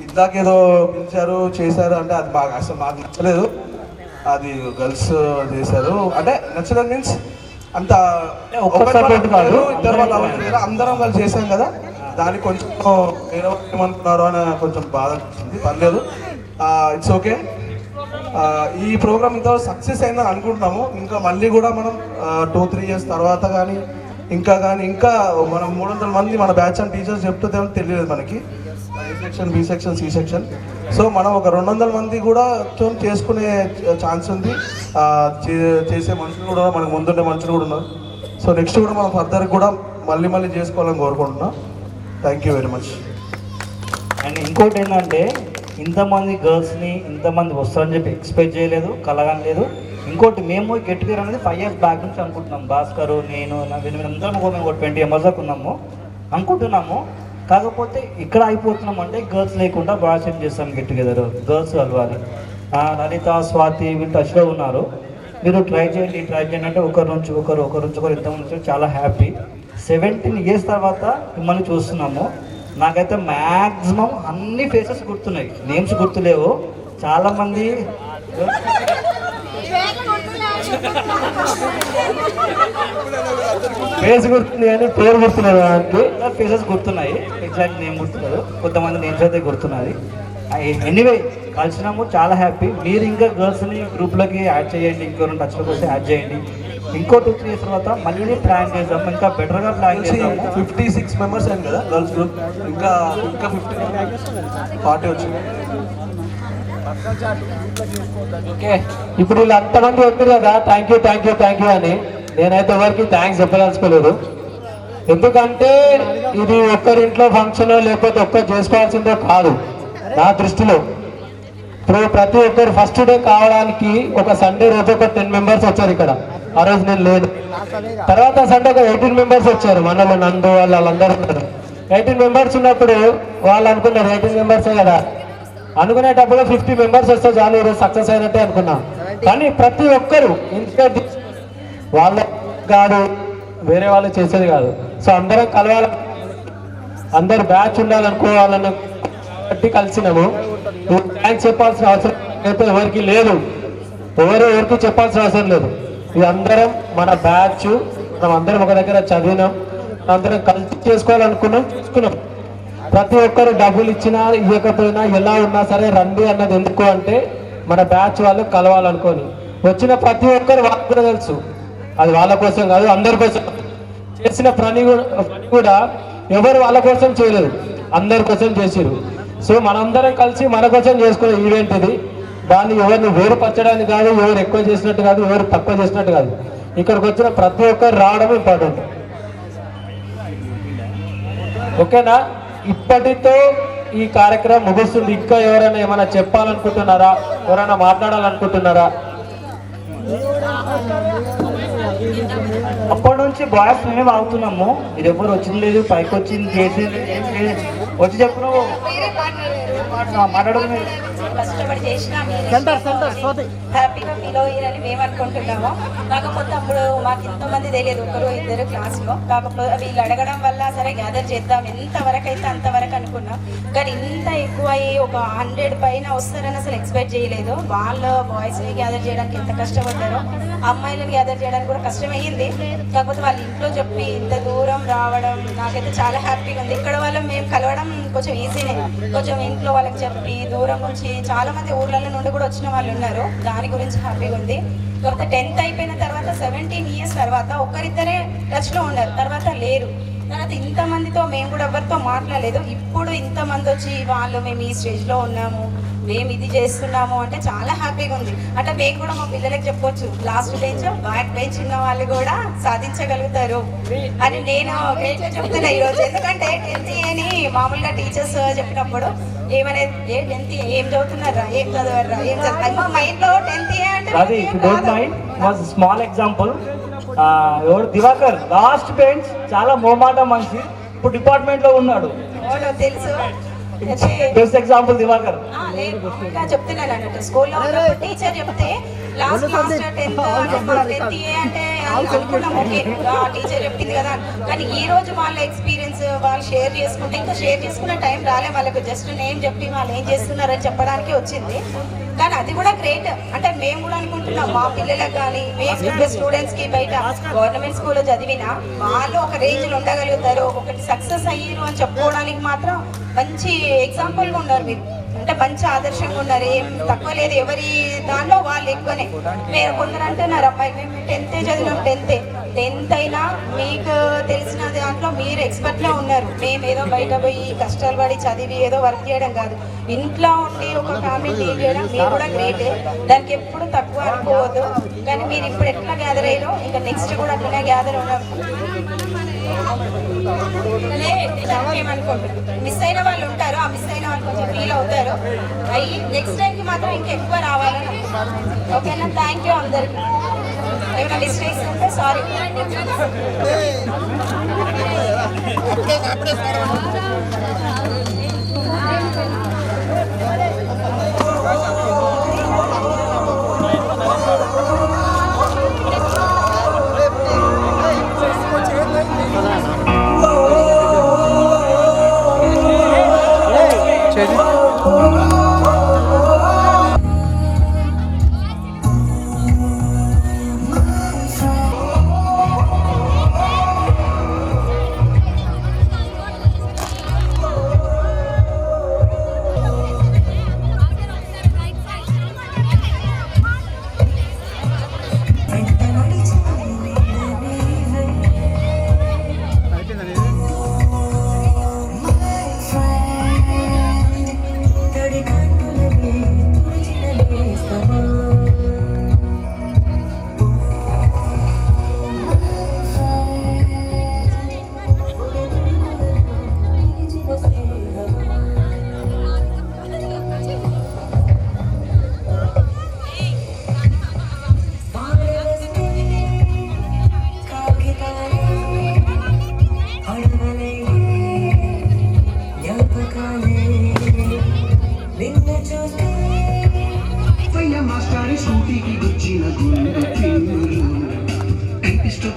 ఇందాకేదో పిలిచారు చేశారు అంటే అది మాకు అసలు మాకు నచ్చలేదు. అది గర్ల్స్ చేశారు అంటే నచ్చలేదు మీన్స్ అంత ఇద్దరు వాళ్ళు అవ్వలేదు కదా, అందరం వాళ్ళు చేశాం కదా, దానికి కొంచెం వేరే వాళ్ళు ఏమనుకున్నారు అని కొంచెం బాధ అనిపించింది. పర్లేదు, ఇట్స్ ఓకే. ఈ ప్రోగ్రామ్ ఇంత సక్సెస్ అయిందని అనుకుంటున్నాము. ఇంకా మళ్ళీ కూడా మనం 2-3 years తర్వాత కానీ ఇంకా మనం 300 మంది మన బ్యాచ్ అండ్ టీచర్స్ చెప్తుందేమో తెలియదు మనకి, A section, B section, C section. So మనం ఒక 200 మంది కూడా చేసుకునే ఛాన్స్ ఉంది. చేసే మనుషులు కూడా మనకు ముందుండే మనుషులు కూడా ఉన్నారు. సో నెక్స్ట్ కూడా మనం ఫర్దర్ కూడా మళ్ళీ చేసుకోవాలని కోరుకుంటున్నాం. Thank you very much. And ఇంకోటి ఏంటంటే ఇంతమంది గర్ల్స్ని ఇంతమంది వస్తారని చెప్పి ఎక్స్పెక్ట్ చేయలేదు, కలగని లేదు. ఇంకోటి మేము గెట్ టుగెదర్ అనేది 5 years బ్యాక్ నుంచి అనుకుంటున్నాం. భాస్కర్, నేను, అందరం మేము 20 members దాకా ఉన్నాము అనుకుంటున్నాము. కాకపోతే ఇక్కడ అయిపోతున్నాం అంటే గర్ల్స్ లేకుండా బాయ్స్ ఏం చేస్తాం గెట్ టుగెదర్, గర్ల్స్ కలవాలి. లలిత, స్వాతి వీళ్ళు టచ్లో ఉన్నారు. మీరు ట్రై చేయండి అంటే ఒకరి నుంచి ఒకరు ఇంతమంది చాలా హ్యాపీ. 17 years తర్వాత మిమ్మల్ని చూస్తున్నాము. నాకైతే మ్యాక్సిమం అన్ని ఫేసెస్ గుర్తున్నాయి, నేమ్స్ గుర్తులేవు. చాలామంది ఫేస్ గుర్తుంది కానీ పేరు గుర్తులేదు. దానికి ఫేసెస్ గుర్తున్నాయి, ఎగ్జాక్ట్ నేమ్ గుర్తులేదు. కొంతమంది నేమ్స్ అయితే గుర్తున్నది. ఎనీవే కలిసినాము, చాలా హ్యాపీ. మీరు ఇంకా గర్ల్స్ని గ్రూప్లోకి యాడ్ చేయండి, ఇంకొన్ని టచ్లోకి వస్తే యాడ్ చేయండి. ఇంకో 2-3 years తర్వాత మళ్ళీ ప్లాన్ చేద్దాం, ఇంకా బెటర్గా ప్లాన్ చేద్దాము. 56 members అయింది కదా గర్ల్స్ గ్రూప్, ఇంకా 40 వచ్చింది. ఓకే, ఇప్పుడు వీళ్ళు అంతమంది వచ్చారు కదా, థ్యాంక్ యూ అని నేనైతే ఎవరికి థ్యాంక్స్ చెప్పదలుచుకోలేదు. ఎందుకంటే ఇది ఒక్కరింట్లో ఫంక్షన్ లేకపోతే ఒక్కరు చేసుకోవాల్సిందే కాదు నా దృష్టిలో. ఇప్పుడు ప్రతి ఒక్కరు ఫస్ట్ డే కావడానికి ఒక సండే రోజు ఒక 10 members వచ్చారు ఇక్కడ. ఆ రోజు నేను లేదు. తర్వాత సండే ఒక 18 members వచ్చారు. మనలో నందు వాళ్ళందరూ ఉన్నారు. 18 members ఉన్నప్పుడు వాళ్ళు అనుకున్నారు 18 members కదా అనుకునేటప్పుడు 50 members వస్తే చాలు ఈరోజు సక్సెస్ అయినట్టే అనుకున్నాం. కానీ ప్రతి ఒక్కరు ఇంకా వాళ్ళ కాదు, వేరే వాళ్ళు చేసేది కాదు. సో అందరం కలవాలి, అందరు బ్యాచ్ ఉండాలనుకోవాలని బట్టి కలిసినాము. థ్యాంక్స్ చెప్పాల్సిన అవసరం అయితే ఎవరికి లేదు, ఎవరికి చెప్పాల్సిన అవసరం లేదు. ఇది అందరం మన బ్యాచ్, మనం అందరం ఒక దగ్గర చదివినాం, అందరం కలిసి చేసుకున్నాం. ప్రతి ఒక్కరు డబ్బులు ఇచ్చినా ఇవ్వకపోయినా ఎలా ఉన్నా సరే రండి అన్నది ఎందుకు అంటే మన బ్యాచ్ వాళ్ళు కలవాలనుకొని వచ్చిన ప్రతి ఒక్కరు వాళ్ళకు కూడా తెలుసు అది వాళ్ళ కోసం కాదు, అందరి కోసం. చేసిన పని కూడా ఎవరు వాళ్ళ కోసం చేయలేదు, అందరి కోసం చేసిరు. సో మనందరం కలిసి మన కోసం చేసుకునే ఈవెంట్ ఇది. దాన్ని ఎవరిని వేరుపరచడానికి కాదు, ఎవరు ఎక్కువ చేసినట్టు కాదు, ఎవరు తక్కువ చేసినట్టు కాదు. ఇక్కడికి వచ్చిన ప్రతి ఒక్కరు రావడం ఇంపార్టెంట్. ఓకేనా? ఇప్పటితో ఈ కార్యక్రమం ముగుస్తుంది. ఇంకా ఎవరైనా ఏమైనా చెప్పాలనుకుంటున్నారా, ఎవరైనా మాట్లాడాలనుకుంటున్నారా? అప్పటి నుంచి బాయ్స్ మేమే అవుతున్నాము. ఇది ఎవరు వచ్చింది లేదు, పైకి వచ్చింది చేసింది వచ్చి చెప్పినావు మాట్లాడడం కష్టపడి చేసినా హ్యాపీగా ఫీల్ అయ్యారని మేము అనుకుంటున్నాము. కాకపోతే అప్పుడు మాకు ఇంతమంది తెలియదు, 1-2 క్లాస్లో. కాకపోతే వీళ్ళు అడగడం వల్ల సరే గ్యాదర్ చేద్దాం, ఎంతవరకు అయితే అంతవరకు అనుకున్నాం. కానీ ఇంత ఎక్కువ అయ్యి ఒక 100 పైన వస్తారని అసలు ఎక్స్పెక్ట్ చేయలేదు. వాళ్ళ బాయ్స్ని గ్యాదర్ చేయడానికి ఎంత కష్టపడ్డారో, అమ్మాయిలను గ్యాదర్ చేయడానికి కూడా కష్టమయ్యింది. కాకపోతే వాళ్ళ ఇంట్లో చెప్పి ఇంత దూరం రావడం నాకైతే చాలా హ్యాపీగా ఉంది. ఇక్కడ వాళ్ళం మేము కలవడం కొంచెం ఈజీనే, కొంచెం ఇంట్లో వాళ్ళకి చెప్పి దూరం నుంచి చాలా మంది ఊర్లలో నుండి కూడా వచ్చిన వాళ్ళు ఉన్నారు. దాని గురించి హ్యాపీగా ఉంది. కాకపోతే 10th అయిపోయిన తర్వాత 17 years తర్వాత ఒక్కరిద్దరే టచ్లో ఉన్నారు, తర్వాత లేరు. తర్వాత ఇంతమందితో మేము కూడా ఎవరితో మాట్లాడలేదు. ఇప్పుడు ఇంతమంది వచ్చి వాళ్ళు మేము ఈ స్టేజ్లో ఉన్నాము, మేము ఇది చేస్తున్నాము అంటే చాలా హ్యాపీగా ఉంది. అంటే మేము కూడా మా పిల్లలకి చెప్పొచ్చు, లాస్ట్ బెంచ్ బ్యాక్ బెంచ్ ఉన్న వాళ్ళు కూడా సాధించగలుగుతారు అని నేను చెప్తున్నా ఈరోజు. ఎందుకంటే 10th అని మామూలుగా టీచర్స్ చెప్పినప్పుడు ఏమనేది, 10th ఏం చదువుతున్నారా, ఏం చదవరా, ఏం చదువు మైండ్లో 10th అంటే స్మాల్ ఎగ్జాంపుల్. ఎవరు దివాకర్ లాస్ట్ బెంచ్, చాలా మోమాట మనిషి, ఇప్పుడు డిపార్ట్మెంట్లో ఉన్నాడు. తెలుసు. Best example Diwakar. ఇంకా చెప్తున్నాను అన్నట్టు స్కూల్లో ఉన్నప్పుడు టీచర్ చెప్తే లాస్ట్ మాస్టర్ 10th ఏ అంటే అనుకున్నాం ఓకే టీచర్ చెప్పింది కదా. కానీ ఈ రోజు వాళ్ళ ఎక్స్పీరియన్స్ వాళ్ళు షేర్ చేసుకుంటే ఇంకా షేర్ చేసుకున్న టైం రాలే వాళ్ళకి. జస్ట్ నేమ్ చెప్పి వాళ్ళు ఏం చేస్తున్నారని చెప్పడానికి వచ్చింది. కానీ అది కూడా గ్రేట్. అంటే మేము కూడా అనుకుంటున్నాం మా పిల్లలకు కానీ మేము స్టూడెంట్స్కి బయట గవర్నమెంట్ స్కూల్లో చదివినా వాళ్ళు ఒక రేంజ్లో ఉండగలుగుతారు, ఒకటి సక్సెస్ అయ్యారు అని చెప్పుకోవడానికి మాత్రం మంచి ఎగ్జాంపుల్గా ఉన్నారు మీరు. అంటే మంచి ఆదర్శంగా ఉన్నారు. ఏం తక్కువ లేదు, ఎవరి దానిలో వాళ్ళు ఎక్కువనే. మీరు కొందరు అంటున్నారు అబ్బాయి మేము 10th చదివినాం, 10th అయినా మీకు తెలిసిన దాంట్లో మీరు ఎక్స్పర్ట్గా ఉన్నారు. మేము ఏదో బయట పోయి కష్టాలు పడి చదివి ఏదో వర్క్ చేయడం కాదు, ఇంట్లో ఉండి ఒక ఫ్యామిలీ లీడ్ చేయడం మీరు కూడా గ్రేట్. దానికి ఎప్పుడు తక్కువ అనుకోవద్దు. కానీ మీరు ఇప్పుడు ఎట్లా గ్యాదర్ అయ్యారో ఇంకా నెక్స్ట్ కూడా అట్లనే గ్యాదర్ ఉన్నారు. ఏమనుకుంటారు మిస్ అయిన వాళ్ళు ఉంటారు, ఆ మిస్ అయిన వాళ్ళు కొంచెం ఫీల్ అవుతారు. అయ్యి నెక్స్ట్ టైంకి మాత్రం ఇంకా ఎక్కువ రావాలని. ఓకేనా? థ్యాంక్ యూ అందరికి. ఏమైనా మిస్టేక్స్ ఉంటే సారీ.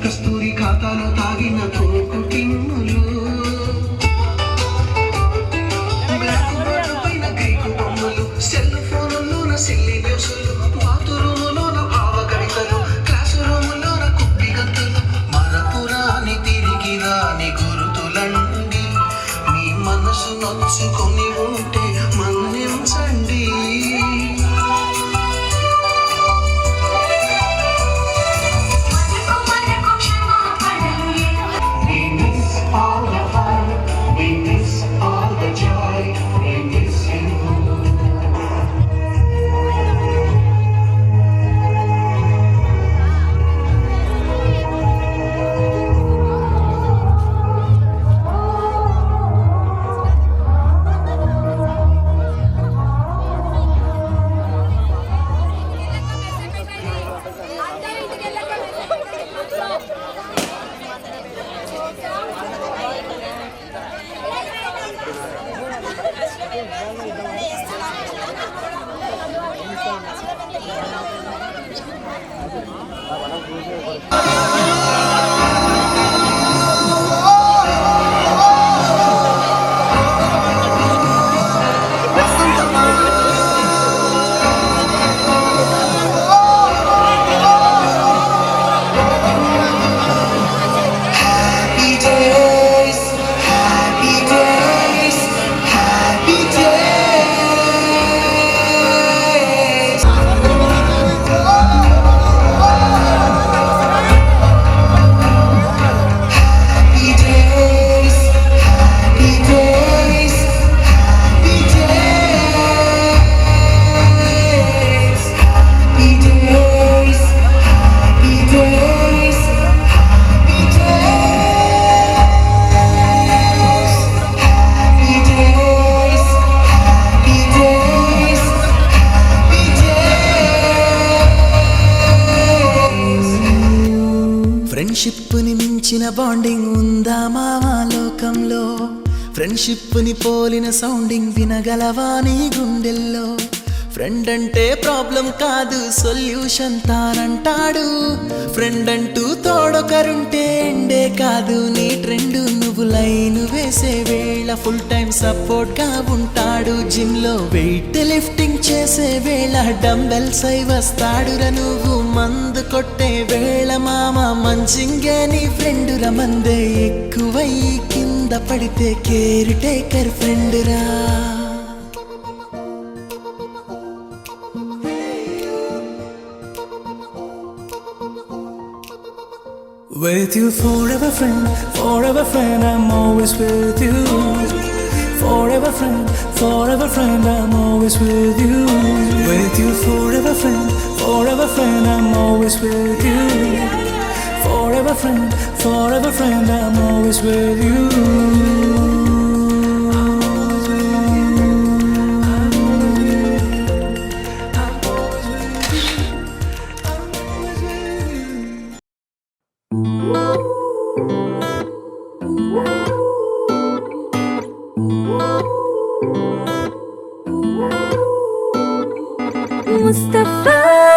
కస్తూరి ఖాతాలో తాగిన కోకు టిన్నులు, పైన గైకు బొమ్మలు, సెల్ ఫోన్లోన సిల్లి న్యూసులు, బాతురూములోన భావకవితలు, క్లాసు రూములోన కుప్పి గంతులు, మరపురాని తిరిగి రాని గురుతులండి. మీ మనసు నొచ్చుకొని ఉంటే మన్నించండి. ఫ్రెండ్షిప్ని మించిన బాండింగ్ ఉందా మా లోకంలో? ఫ్రెండ్షిప్ ని పోలిన సౌండింగ్ వినగలవా నీ గుండెల్లో ఫ్రెండ్ అంటే ప్రాబ్లం కాదు సొల్యూషన్ తానంటాడు ఫ్రెండ్ అంటూ తోడొకరుంటే ఎండే కాదు నీ ట్రెండ్ నువ్వు లైన్ వేసే వేళ ఫుల్ టైం సపోర్ట్ గా ఉంటాడు జిమ్ లో వెయిట్ లిఫ్టింగ్ చేసే వేళ డంబెల్స్ అయి వస్తాడురా నువ్వు మందు కొట్టే వేళ మామ మంచింగే నీ ఫ్రెండ్ రా మందే ఎక్కువై కింద పడితే కేర్ టేకర్ ఫ్రెండ్ రా With you forever friend, I'm always with you. Forever friend, I'm always with you. With you forever friend, I'm always with you. Forever friend, I'm always with you.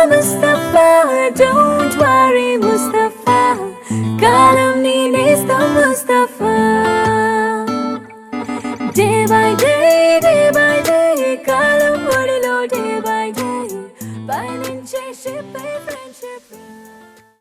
Mustafa, don't worry, Mustafa.